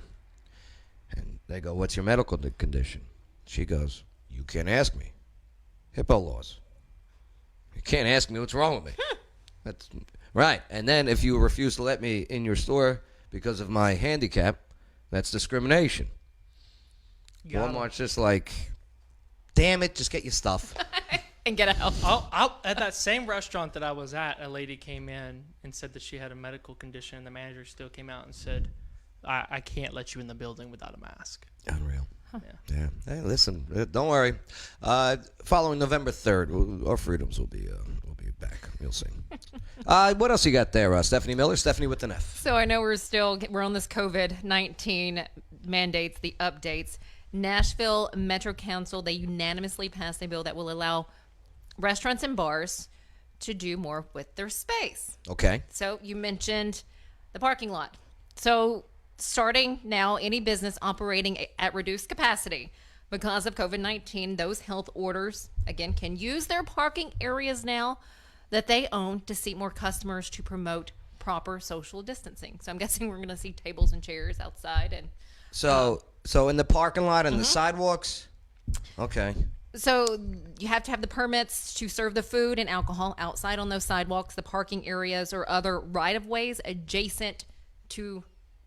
And they go, "What's your medical condition?" She goes, You can't ask me. HIPAA laws. You can't ask me what's wrong with me. That's right. And then if you refuse to let me in your store because of my handicap, that's discrimination. Walmart's just like, damn it, just get your stuff. And get out. At that same restaurant that I was at, a lady came in and said that she had a medical condition, and the manager still came out and said, I can't let you in the building without a mask. Unreal. Yeah. Yeah. Hey, listen, don't worry. Following November 3rd, our freedoms will be back. You'll see. What else you got there, Stefanie Miller? Stefanie with an F. So I know we're on this COVID-19 mandates, the updates. Nashville Metro Council, they unanimously passed a bill that will allow restaurants and bars to do more with their space. Okay. So you mentioned the parking lot. So starting now, any business operating at reduced capacity because of COVID-19, those health orders, again, can use their parking areas now that they own to seat more customers to promote proper social distancing. So I'm guessing we're going to see tables and chairs outside. And So in the parking lot and the sidewalks? Okay. so you have to have the permits to serve the food and alcohol outside on those sidewalks, the parking areas, or other right-of-ways adjacent to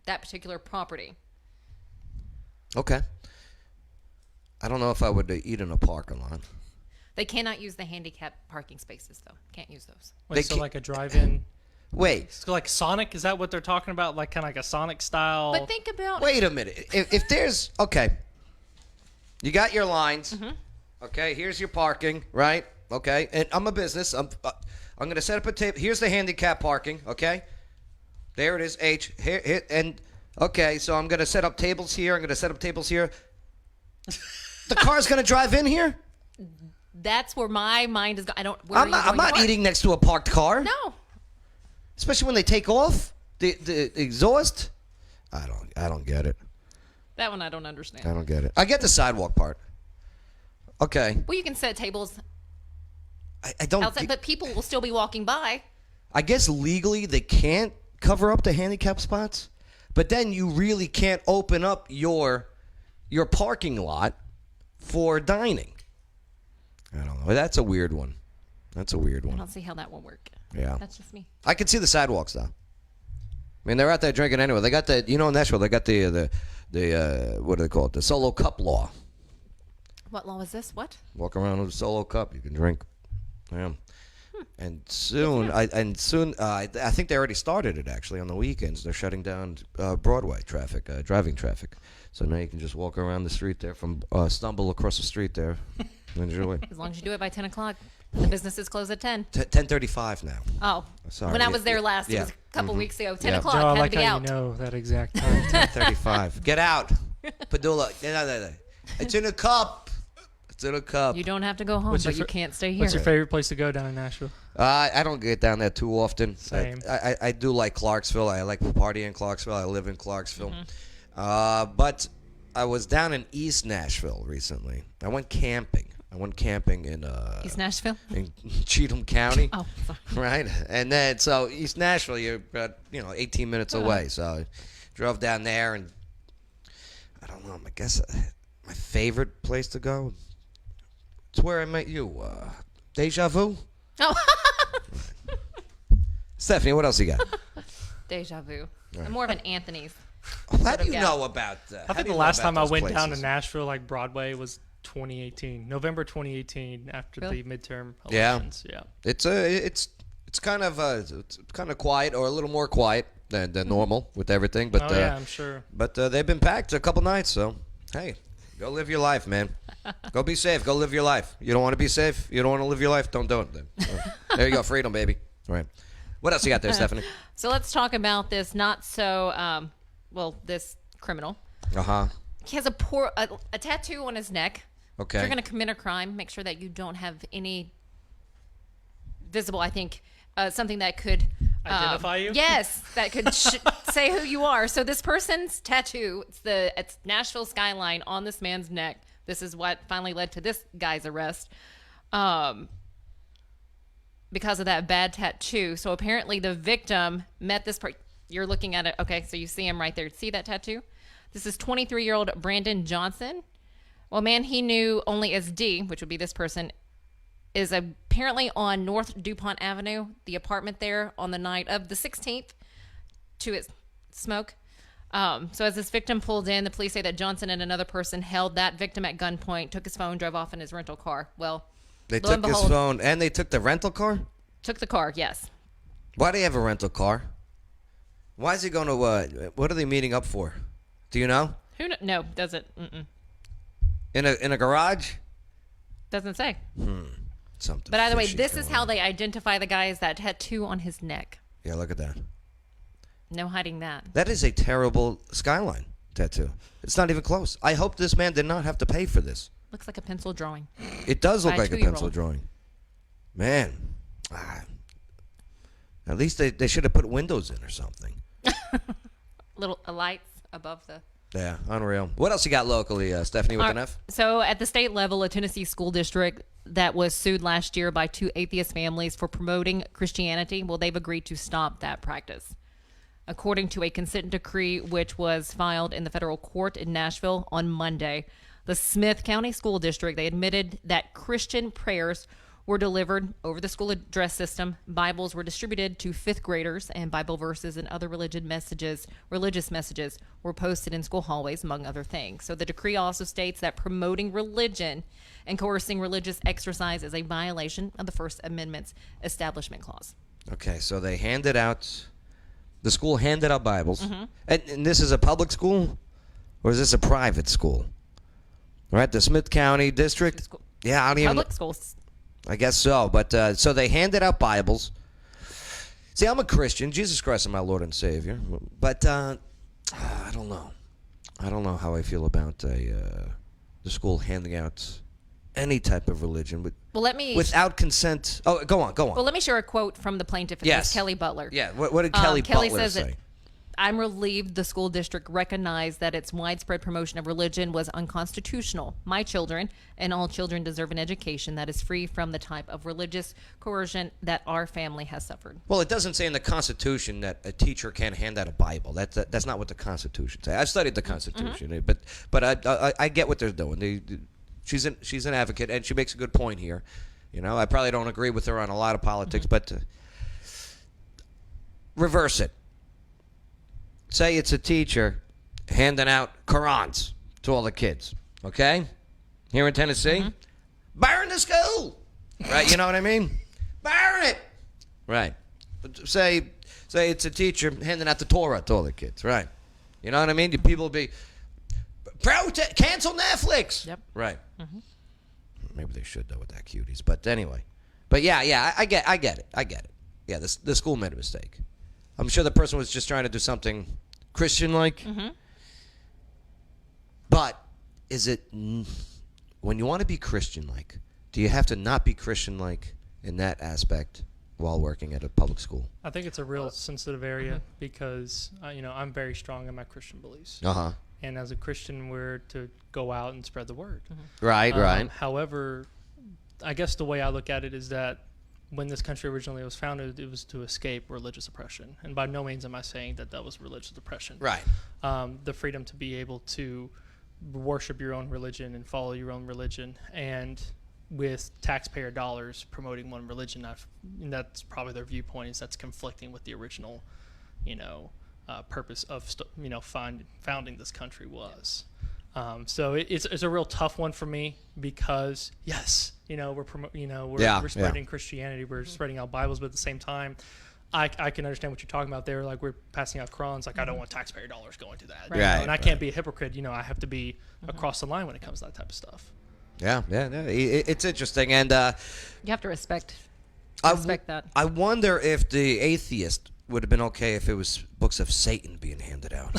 that particular property. Okay. I don't know if I would eat in a parking lot. They cannot use the handicap parking spaces, though. Can't use those. Wait, They so ca- like a drive-in, Wait. so like Sonic, is that what they're talking about? Like kind of like a Sonic style? But think about Wait a minute. If there's okay, you got your lines. Okay, here's your parking, right? Okay, and I'm a business. I'm gonna set up a table. Here's the handicap parking. Okay, there it is. H here and okay. So I'm gonna set up tables here. I'm gonna set up tables here. The car's gonna drive in here. That's where my mind is going. Where I'm not eating next to a parked car. No. Especially when they take off the exhaust. I don't get it. That one I don't understand. I don't get it. I get the sidewalk part. Okay. Well, you can set tables I don't. outside, but people will still be walking by. I guess legally they can't cover up the handicap spots, but then you really can't open up your parking lot for dining. I don't know. That's a weird one. I don't see how that will work. Yeah. That's just me. I can see the sidewalks though. I mean, they're out there drinking anyway. They got the, in Nashville, they got the what do they call it? The solo cup law. What law is this? What? Walk around with a solo cup, you can drink. Yeah. And soon, I think they already started it actually on the weekends. They're shutting down Broadway traffic, driving traffic. So now you can just walk around the street there stumble across the street there. And enjoy. As long as you do it by 10 o'clock. The businesses close at 10. 10:35 now. Oh. Sorry. When I was there last, Yeah. it was a couple weeks ago. 10 Yeah. o'clock, Joe, I had like to be how out. you know that exact time. 10:35. Get out, Padula. It's in a cup. It's in a cup. You don't have to go home, What's your but you fir- can't stay here. What's your favorite place to go down in Nashville? I don't get down there too often. Same. I do like Clarksville. I like to party in Clarksville. I live in Clarksville. But I was down in East Nashville recently. I went camping in East Nashville? in Cheatham County. Oh, sorry. Right? And then so East Nashville, you're about 18 minutes away. So I drove down there, and I don't know. I guess my favorite place to go. It's where I met you. Deja Vu. Oh, Stephanie, what else you got? deja vu. I'm more of an Anthony's. How do you gal. know about that? I think the last time I went down to Nashville, like Broadway, was 2018, November 2018, after Really? the midterm Yeah. elections. Yeah. It's kind of quiet, or a little more quiet than normal with everything. But Oh yeah, I'm sure. but they've been packed a couple nights. So hey, go live your life, man. Go be safe. Go live your life. You don't want to be safe. You don't want to live your life. Don't do it. Then. There you go, freedom, baby. All right. What else you got there, Stephanie? So let's talk about this not so, this criminal. He has a tattoo on his neck. Okay. If you're going to commit a crime, make sure that you don't have any visible, I think, something that could Identify you? Yes, that could say who you are. So this person's tattoo, it's Nashville skyline on this man's neck. This is what finally led to this guy's arrest. Because of that bad tattoo. So apparently the victim met this person. You're looking at it. Okay, so you see him right there. See that tattoo? This is 23-year-old Brandon Johnson. Well, a man he knew only as D, which would be this person, is apparently on North DuPont Avenue, the apartment there, on the night of the 16th to its smoke. So as this victim pulled in, the police say that Johnson and another person held that victim at gunpoint, took his phone, drove off in his rental car. Well, They lo and took his behold, phone and they took the rental car? Took the car, yes. Why do you have a rental car? Why is he going to, what are they meeting up for? Do you know? No, doesn't. In a garage? Doesn't say. Something. But either way, fishy's this is going how on. they identify the guy as that tattoo on his neck. Yeah, look at that. No hiding that. That is a terrible skyline tattoo. It's not even close. I hope this man did not have to pay for this. Looks like a pencil drawing. It does look By a like a pencil 2-year-old. drawing. Man. At least they should have put windows in or something. Little lights above the... Yeah, unreal. What else you got locally, Stephanie, with an F? So at the state level, a Tennessee school district that was sued last year by 2 atheist families for promoting Christianity, well, they've agreed to stop that practice. According to a consent decree which was filed in the federal court in Nashville on Monday, the Smith County School District, they admitted that Christian prayers were delivered over the school address system, Bibles were distributed to 5th graders, and Bible verses and other religious messages were posted in school hallways, among other things. So the decree also states that promoting religion and coercing religious exercise is a violation of the First Amendment's Establishment Clause. Okay, so they handed out, the school handed out Bibles. And this is a public school? Or is this a private school? Right, the Smith County District? School. Yeah, I don't even Public schools. I guess so. But so they handed out Bibles. See, I'm a Christian. Jesus Christ is my Lord and Savior. But I don't know. I don't know how I feel about the school handing out any type of religion Well, let me... without consent. Oh, go on. Well, let me share a quote from the plaintiff, and Yes. it's Kelly Butler. Yeah, what did Kelly Kelly Butler says say? that I'm relieved the school district recognized that its widespread promotion of religion was unconstitutional. My children and all children deserve an education that is free from the type of religious coercion that our family has suffered. Well, it doesn't say in the Constitution that a teacher can't hand out a Bible. That's not what the Constitution says. I've studied the Constitution, but I get what they're doing. She's an advocate, and she makes a good point here. You know, I probably don't agree with her on a lot of politics, but reverse it. Say it's a teacher handing out Qurans to all the kids, okay? Here in Tennessee. Burn the school! Right, you know what I mean? Burn it! Right. But say it's a teacher handing out the Torah to all the kids, right? You know what I mean? People will be, cancel Netflix! Yep. Right. Maybe they should, though, with that cuties. But anyway. But yeah, I get it. Yeah, the school made a mistake. I'm sure the person was just trying to do something Christian-like. But is it, when you want to be Christian-like, do you have to not be Christian-like in that aspect while working at a public school? I think it's a real sensitive area because, I'm very strong in my Christian beliefs. Uh-huh. And as a Christian, we're to go out and spread the word. Right. However, I guess the way I look at it is that when this country originally was founded, it was to escape religious oppression. And by no means am I saying that was religious oppression. Right. The freedom to be able to worship your own religion and follow your own religion. And with taxpayer dollars promoting one religion, and that's probably their viewpoint, is that's conflicting with the original, purpose of, founding this country was. So it's a real tough one for me because yes, we're spreading Christianity, we're spreading out Bibles, but at the same time, I can understand what you're talking about there. Like we're passing out Qurans, like I don't want taxpayer dollars going to that, Right. and I can't be a hypocrite. I have to be across the line when it comes to that type of stuff. Yeah. It's interesting, and You have to respect that. I wonder if the atheist would have been okay if it was books of Satan being handed out.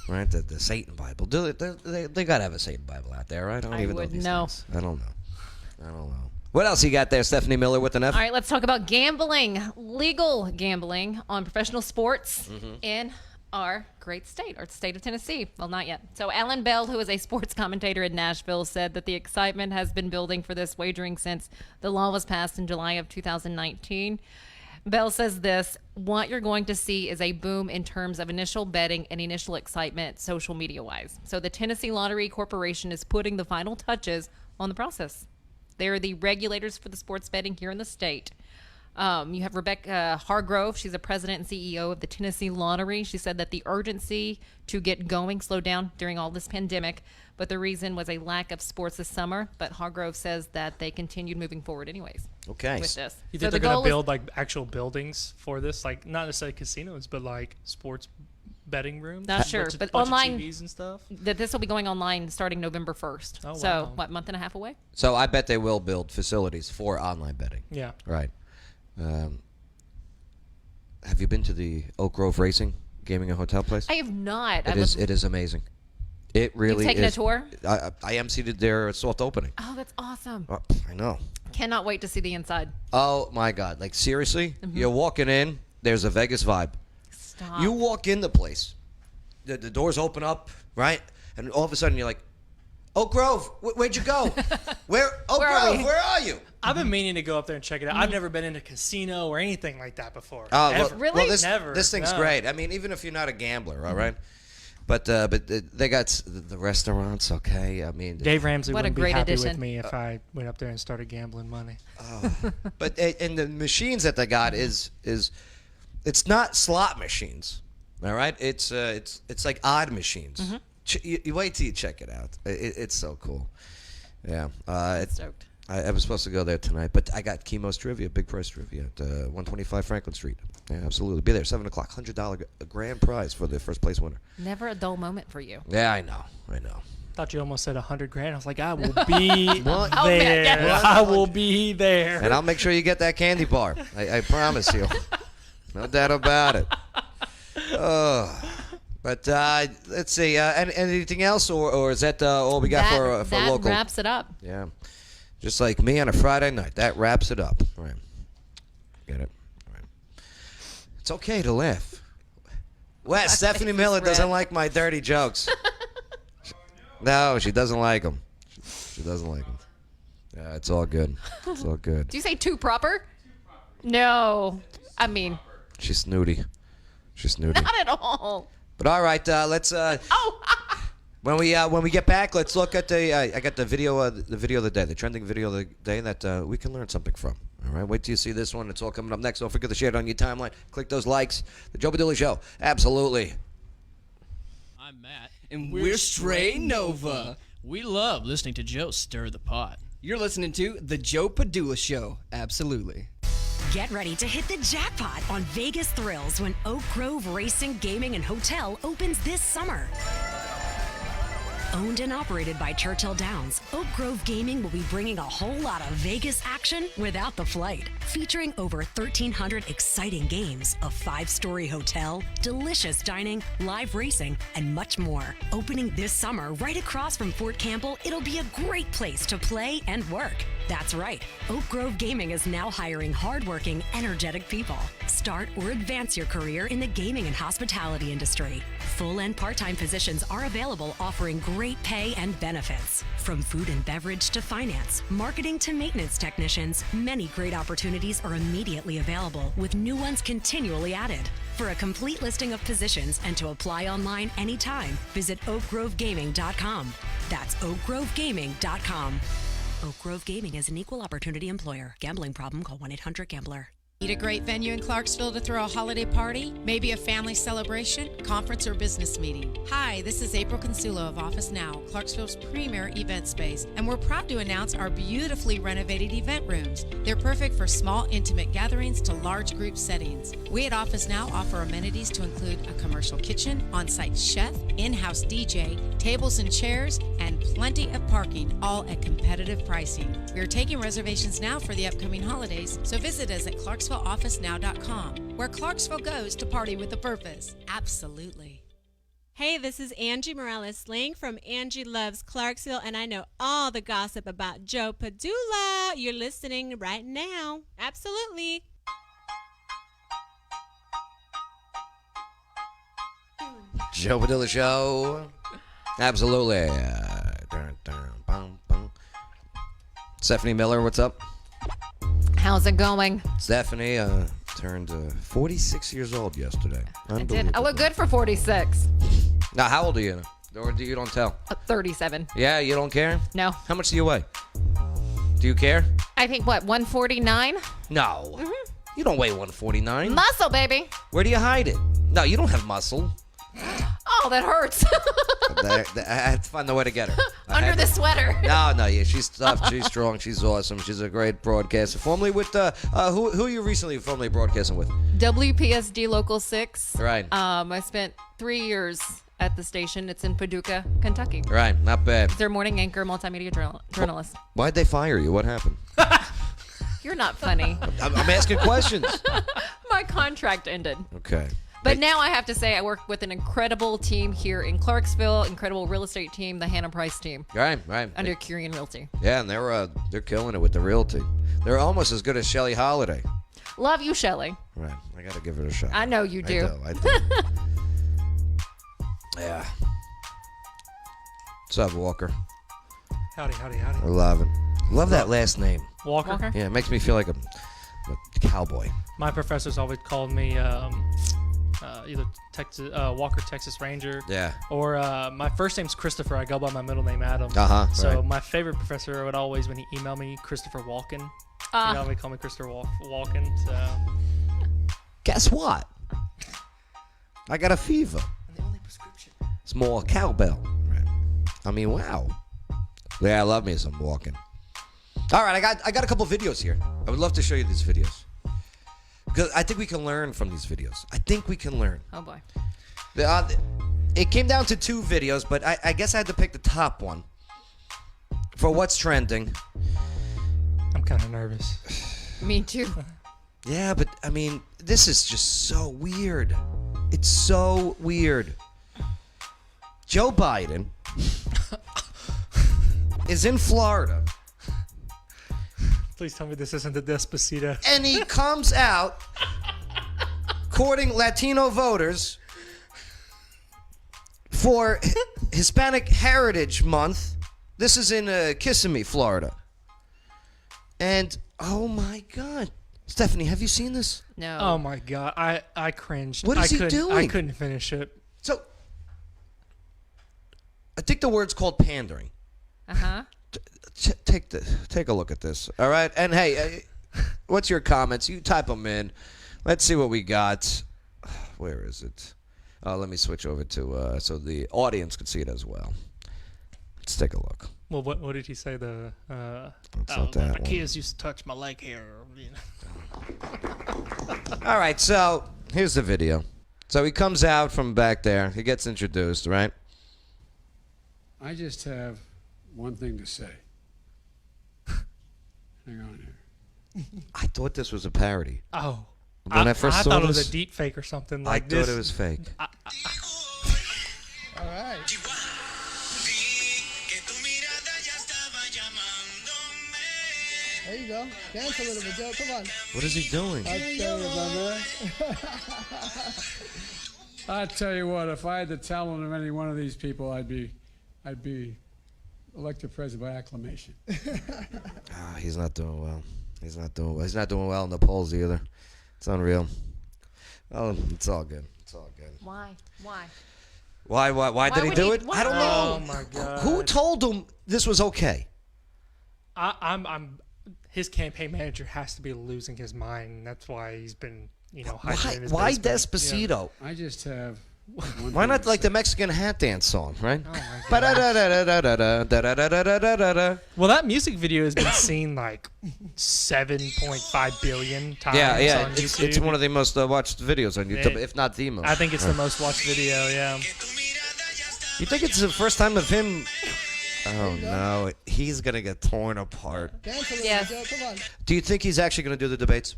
Right, the Satan Bible. They gotta have a Satan Bible out there, right? I don't even know these things. I don't know. What else you got there, Stephanie Miller, with an F? All right, let's talk about gambling, legal gambling on professional sports in our great state, or the state of Tennessee. Well, not yet. So Alan Bell, who is a sports commentator in Nashville, said that the excitement has been building for this wagering since the law was passed in July of 2019. Bell says this, what you're going to see is a boom in terms of initial betting and initial excitement social media wise. So the Tennessee Lottery Corporation is putting the final touches on the process. They're the regulators for the sports betting here in the state. You have Rebecca Hargrove. She's the president and CEO of the Tennessee Lottery. She said that the urgency to get going slowed down during all this pandemic, but the reason was a lack of sports this summer. But Hargrove says that they continued moving forward anyways. Okay. With this. You think So they're going goal to is- build like actual buildings for this? Like not necessarily casinos, but like sports betting rooms? Not sure, Bunch of- but bunch of online- TVs and stuff? That this will be going online starting November 1st. Oh, So, wow. what, month and a half away? So I bet they will build facilities for online betting. Yeah. Right. Have you been to the Oak Grove Racing Gaming and Hotel place? I have not. It is amazing. It really taken a is. tour? I am seated there at soft opening. Oh, that's awesome. Oh, I know. Cannot wait to see the inside. Oh my God! Like seriously, Mm-hmm. you're walking in. There's a Vegas vibe. Stop. You walk in the place, the doors open up, right, and all of a sudden you're like, Oak Grove, where'd you go? Where? Oak Where are Grove, we? where are you? I've been meaning to go up there and check it out. I've never been in a casino or anything like that before. Oh, Ever. well, Really? well, this Never, this thing's no. great. I mean, even if you're not a gambler, all right. But they got the restaurants, okay. I mean, Dave Ramsey What a wouldn't be great happy addition. with me if I went up there and started gambling money. but and the machines that they got is it's not slot machines, all right. It's like odd machines. You wait till you check it out. It's so cool. Yeah. Stoked. I was supposed to go there tonight, but I got Chemo's Trivia, Big Price Trivia at 125 Franklin Street. Yeah, absolutely. Be there, 7 o'clock. $100 grand prize for the first place winner. Never a dull moment for you. Yeah, I know. Thought you almost said $100,000. I was like, I will be What? Oh, man, there. yes. I will be there. And I'll make sure you get that candy bar. I promise you. No doubt about it. But let's see. Anything else, or is that all we got for that local? wraps it up. Yeah. Just like me on a Friday night. That wraps it up. Right. Get it? Right. It's okay to laugh. Well, Stefanie Miller doesn't like my dirty jokes. No, she doesn't like them. She doesn't like them. Yeah, it's all good. It's all good. Do you say too proper? No. I mean, She's snooty. She's snooty. not at all. But all right, let's. Oh, When we get back, let's look at the. I got the video of the day, the trending video of the day that we can learn something from. All right, wait till you see this one. It's all coming up next. Don't forget to share it on your timeline. Click those likes. The Joe Padula Show. Absolutely. I'm Matt. And we're Stray Nova. We love listening to Joe stir the pot. You're listening to The Joe Padula Show. Absolutely. Get ready to hit the jackpot on Vegas thrills when Oak Grove Racing, Gaming, and Hotel opens this summer. Owned and operated by Churchill Downs, Oak Grove Gaming will be bringing a whole lot of Vegas action without the flight. Featuring over 1,300 exciting games, a 5-story hotel, delicious dining, live racing, and much more. Opening this summer right across from Fort Campbell, it'll be a great place to play and work. That's right. Oak Grove Gaming is now hiring hardworking, energetic people. Start or advance your career in the gaming and hospitality industry. Full and part-time positions are available, offering great pay and benefits. From food and beverage to finance, marketing to maintenance technicians, many great opportunities are immediately available, with new ones continually added. For a complete listing of positions and to apply online anytime, visit oakgrovegaming.com. That's oakgrovegaming.com. Oak Grove Gaming is an equal opportunity employer. Gambling problem? Call 1-800-GAMBLER. Need a great venue in Clarksville to throw a holiday party? Maybe a family celebration, conference, or business meeting? Hi, this is April Consulo of Office Now, Clarksville's premier event space, and we're proud to announce our beautifully renovated event rooms. They're perfect for small, intimate gatherings to large group settings. We at Office Now offer amenities to include a commercial kitchen, on-site chef, in-house DJ, tables and chairs, and plenty of parking, all at competitive pricing. We are taking reservations now for the upcoming holidays, so visit us at ClarksvilleOfficeNow.com, where Clarksville goes to party with a purpose. Absolutely. Hey, this is Angie Morales-Sling from Angie Loves Clarksville, and I know all the gossip about Joe Padula. You're listening right now. Absolutely. Joe Padula Show. Absolutely. Stefanie Miller, what's up? how's it going? Stephanie, turned 46 years old yesterday. I did. I look good for 46. Now, how old are you? Or you don't tell? 37. Yeah, you don't care? No. How much do you weigh? Do you care? I think, 149? No. You don't weigh 149. Muscle, baby. Where do you hide it? No, you don't have muscle. Oh, that hurts. I had to find a way to get her. Under the sweater. No, yeah, she's tough. She's strong. She's awesome. She's a great broadcaster. Formerly with, who you recently formerly broadcasting with? WPSD Local 6. Right. I spent 3 years at the station. It's in Paducah, Kentucky. Right, not bad. Their morning anchor, multimedia journalist. Why'd they fire you? What happened? You're not funny. I'm asking questions. My contract ended. Okay. But now I have to say I work with an incredible team here in Clarksville, incredible real estate team, the Hannah Price team. Right. Under Curian Realty. Yeah, and they're killing it with the realty. They're almost as good as Shelley Holiday. Love you, Shelley. Right. I got to give it a shot. I know you do. I do. Yeah. What's up, Walker? Howdy. I love it. Love that last name. Walker? Yeah, it makes me feel like a cowboy. My professors always called me either Walker, Texas Ranger. Yeah. Or my first name's Christopher. I go by my middle name, Adam. So right. my favorite professor would always, when he emailed me, Christopher Walken. He'd always call me Christopher Walken. So. Guess what? I got a fever. And the only prescription. It's more cowbell. Right. I mean, wow. Yeah, I love me some walking. All right, I got a couple videos here. I would love to show you these videos. Because I think we can learn from these videos. I think we can learn. Oh, boy. It came down to 2 videos, but I guess I had to pick the top one for what's trending. I'm kind of nervous. Me too. Yeah, but, I mean, this is just so weird. It's so weird. Joe Biden is in Florida. Please tell me this isn't the Despacito. And he comes out courting Latino voters for Hispanic Heritage Month. This is in Kissimmee, Florida. And, oh my God. Stephanie, have you seen this? No. Oh my God. I cringed. What is he doing? I couldn't finish it. So, I think the word's called pandering. Uh-huh. Take a look at this, all right? And hey, what's your comments? You type them in. Let's see what we got. Where is it? Let me switch over to so the audience can see it as well. Let's take a look. Well, what did he say? It's not that my one. kids used to touch my leg hair. You know. All right, so here's the video. So he comes out from back there. He gets introduced, right? I just have one thing to say. Hang on here. I thought this was a parody. Oh. When I first saw thought this, it was a deep fake or something like I this. thought it was fake. All right. There you go. Dance a little bit, Joe. Come on. What is he doing? I tell you, my man. I tell you what, if I had the talent of any one of these people, I'd be elected president by acclamation. He's not doing well. He's not doing well in the polls either. It's unreal. Oh, it's all good. It's all good. Why? Why did he do it? I don't know. Oh my God. Who told him this was okay? I'm his campaign manager has to be losing his mind. That's why he's been, hiding in his Why basement. Despacito? I just have. Why not like the Mexican hat dance song, right? Oh my God. Ba-da-da-da-da-da-da-da-da-da-da. Well, that music video has been seen like 7.5 billion times Yeah. on It's YouTube. one of the most watched videos on YouTube, if not the most. I think it's the most watched video, yeah. You think it's the first time of him? Oh no, he's gonna get torn apart. Dance a little Yes. bit, Joe. Come on. Do you think he's actually gonna do the debates?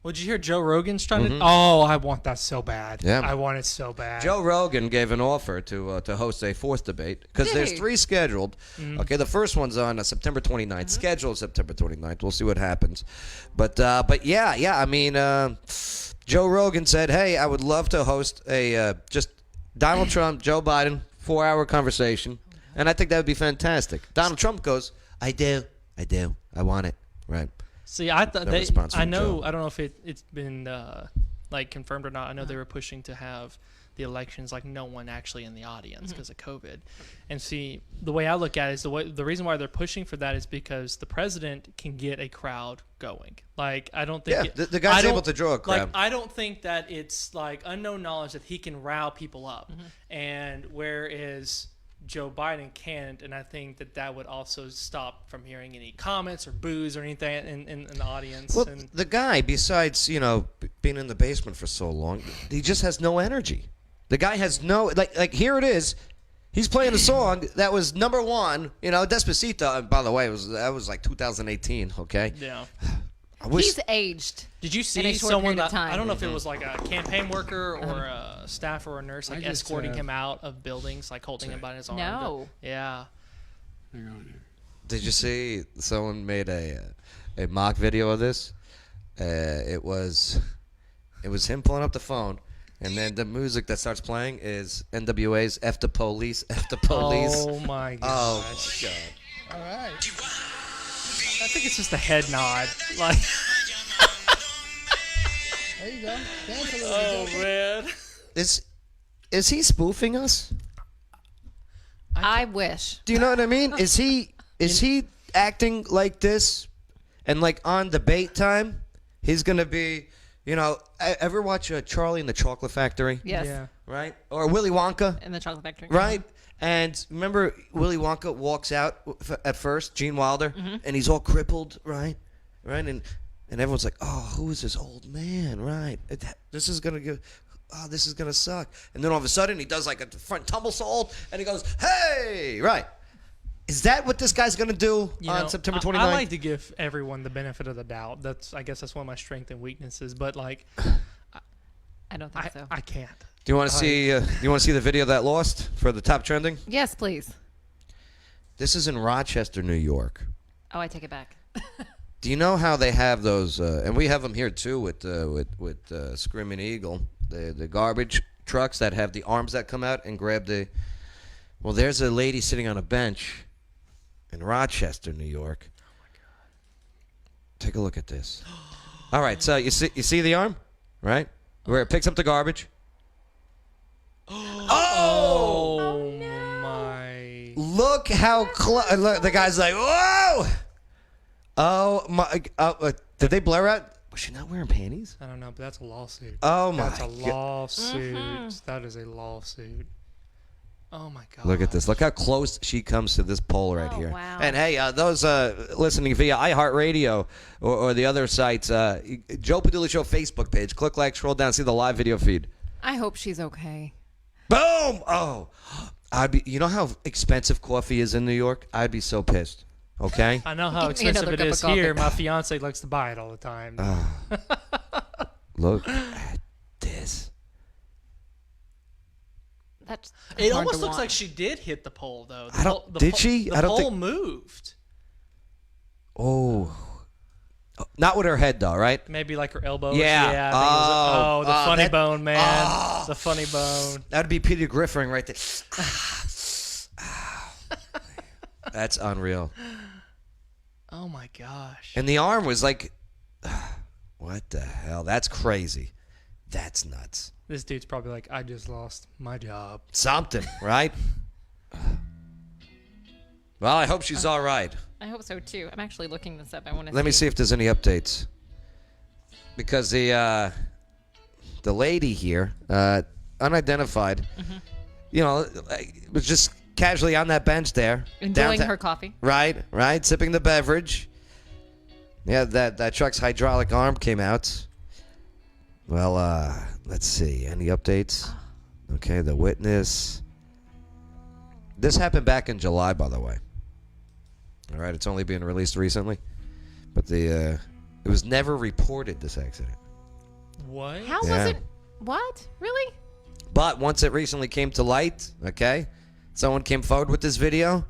Well, did you hear Joe Rogan's trying to? Oh, I want that so bad. Yeah. I want it so bad. Joe Rogan gave an offer to host a 4th debate because there's 3 scheduled. Okay, the first one's on September 29th, scheduled September 29th. We'll see what happens. But yeah. I mean, Joe Rogan said, "Hey, I would love to host a just Donald Trump, Joe Biden, 4-hour conversation, and I think that would be fantastic." Donald Trump goes, "I do, I want it." Right. See, I thought No response I from know. Joe. I don't know if it's been like confirmed or not. I know they were pushing to have the elections like no one actually in the audience because of COVID. And see, the way I look at it is the reason why they're pushing for that is because the president can get a crowd going. Like I don't think the guy's able to draw a crowd. Like I don't think that it's like unknown knowledge that he can rile people up, and whereas Joe Biden can't, and I think that would also stop from hearing any comments or boos or anything in the audience. Well, and the guy, besides being in the basement for so long, he just has no energy. The guy has no like. Here it is. He's playing a song that was number one. Despacito. By the way, that was like 2018. Okay. Yeah. He's aged. Did you in a see short someone period of that time. I don't know if it was like a campaign worker or a staff or a nurse like I just, escorting him out of buildings, like holding him by his arm? No. Yeah. Hang on here. Did you see someone made a mock video of this? It was him pulling up the phone, and then the music that starts playing is NWA's "F the Police, F the Police." Oh my gosh. Oh my God. All right. I think it's just a head nod. Like. There you go. Dance a little Oh bit. man. Is he spoofing us? I wish. Do you know what I mean? Is he acting like this, and like on debate time, he's gonna be, ever watch Charlie and the Chocolate Factory? Yes. Yeah. Right? Or Willy Wonka? In the chocolate factory. Right? And remember, Willy Wonka walks out at first, Gene Wilder, and he's all crippled, right? Right? And everyone's like, oh, who is this old man? Right? This is going to suck. And then all of a sudden, he does like a front tumble-sault, and he goes, hey! Right. Is that what this guy's going to do on September 29th? I like to give everyone the benefit of the doubt. I guess that's one of my strengths and weaknesses. But like, I don't think so. I can't. Do you want to see? You want to see the video that lost for the top trending? Yes, please. This is in Rochester, New York. Oh, I take it back. Do you know how they have those? And we have them here too with Screaming Eagle, the garbage trucks that have the arms that come out and grab the. Well, there's a lady sitting on a bench in Rochester, New York. Oh my God! Take a look at this. All right, so you see the arm, right? Where it picks up the garbage. Oh my! Look how close. Look, the guy's like, whoa! Oh my! Did they blur out? Was she not wearing panties? I don't know, but that's a lawsuit. Oh my! That's a lawsuit. That is a lawsuit. Oh my God! Look at this. Look how close she comes to this pole right here. Wow. And hey, those listening via iHeartRadio or the other sites, Joe Padula Show Facebook page. Click like, scroll down, see the live video feed. I hope she's okay. Boom! Oh, I'd be. You know how expensive coffee is in New York? I'd be so pissed. Okay. I know how Give me expensive another it cup of is coffee. here. My fiance likes to buy it all the time. Look at this. That's It hard almost to looks watch. like she did hit the pole, though. I don't- did she? The I don't pole think- moved. Oh. Not with her head though, right? Maybe like her elbow. Yeah. I think it was, the funny that- bone, man. Oh. The funny bone. That'd be Peter Griffin right there. That's unreal. Oh my gosh. And the arm was like, what the hell? That's crazy. That's nuts. This dude's probably like, I just lost my job. Something, right? Well, I hope she's all right. I hope so too. I'm actually looking this up. I want to. Let me see if there's any updates. Because the lady here, unidentified, was just casually on that bench there. Enjoying her coffee. Right, sipping the beverage. Yeah, that truck's hydraulic arm came out. Well, let's see. Any updates? Okay, the witness. This happened back in July, by the way. All right, it's only being released recently. But it was never reported, this accident. What? How Yeah. was it? What? Really? But once it recently came to light, okay, someone came forward with this video.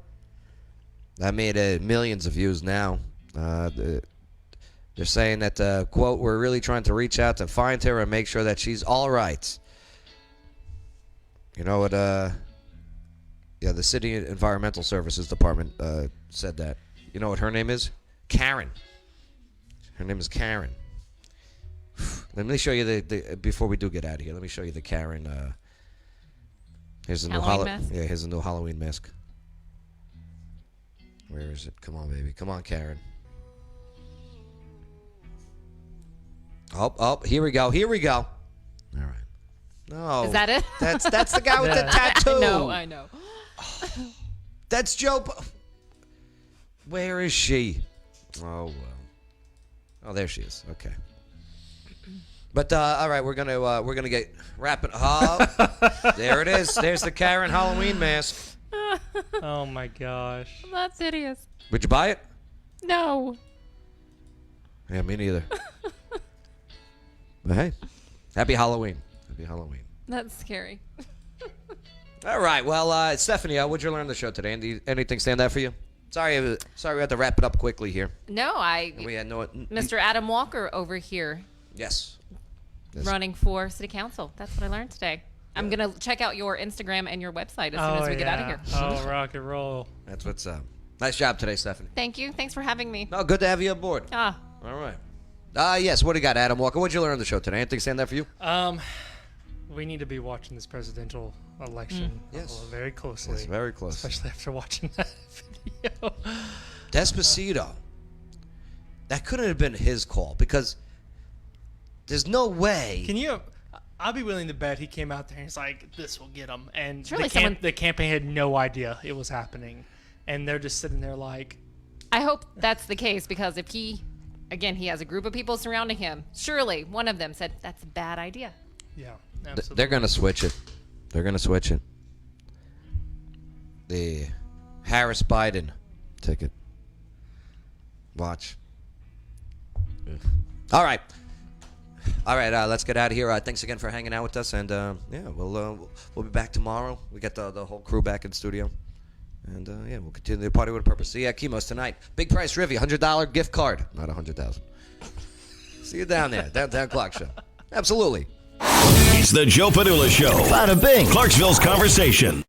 That made millions of views now. They're saying that, quote, we're really trying to reach out to find her and make sure that she's all right. You know what, yeah, the City Environmental Services Department said that. You know what her name is? Karen. Her name is Karen. Let me show you the before we do get out of here. Let me show you the Karen. Here's a new mask? Yeah, here's a new Halloween mask. Where is it? Come on, baby. Come on, Karen. Oh, here we go. Here we go. All right. No. Is that it? That's the guy with the tattoo. I know. That's Joe. Where is she? Oh well. Oh, there she is. Okay. But all right, we're gonna get wrapping. Oh, there it is. There's the Karen Halloween mask. Oh my gosh. That's hideous. Would you buy it? No. Yeah, me neither. But hey, happy Halloween. Happy Halloween. That's scary. All right. Well, Stephanie, what'd you learn on the show today? Anything stand out for you? Sorry, we had to wrap it up quickly here. No, We had no. Mr. Adam Walker over here. Yes. Running for city council. That's what I learned today. I'm going to check out your Instagram and your website as soon as we get out of here. Oh, rock and roll. That's what's up. Nice job today, Stephanie. Thank you. Thanks for having me. No, good to have you aboard. Ah. All right. Yes, what do you got, Adam Walker? What'd you learn on the show today? Anything stand out for you? We need to be watching this presidential election very closely. Yes, very close. Especially after watching that video. Despacito. That couldn't have been his call because there's no way. Can you? I'll be willing to bet he came out there and he's like, "This will get him," and the campaign had no idea it was happening, and they're just sitting there like. I hope that's the case because if he has a group of people surrounding him. Surely one of them said that's a bad idea. Yeah, absolutely. They're gonna switch it. They're gonna switch it. The Harris Biden ticket. Watch. All right. Let's get out of here. Thanks again for hanging out with us, and we'll be back tomorrow. We got the whole crew back in the studio, and we'll continue the party with a purpose. See you at Chemo's tonight. Big price Rivi, $100 gift card, not $100,000. See you down there, downtown Clock Show. Absolutely. It's the Joe Padula Show. Bada bing. Clarksville's conversation.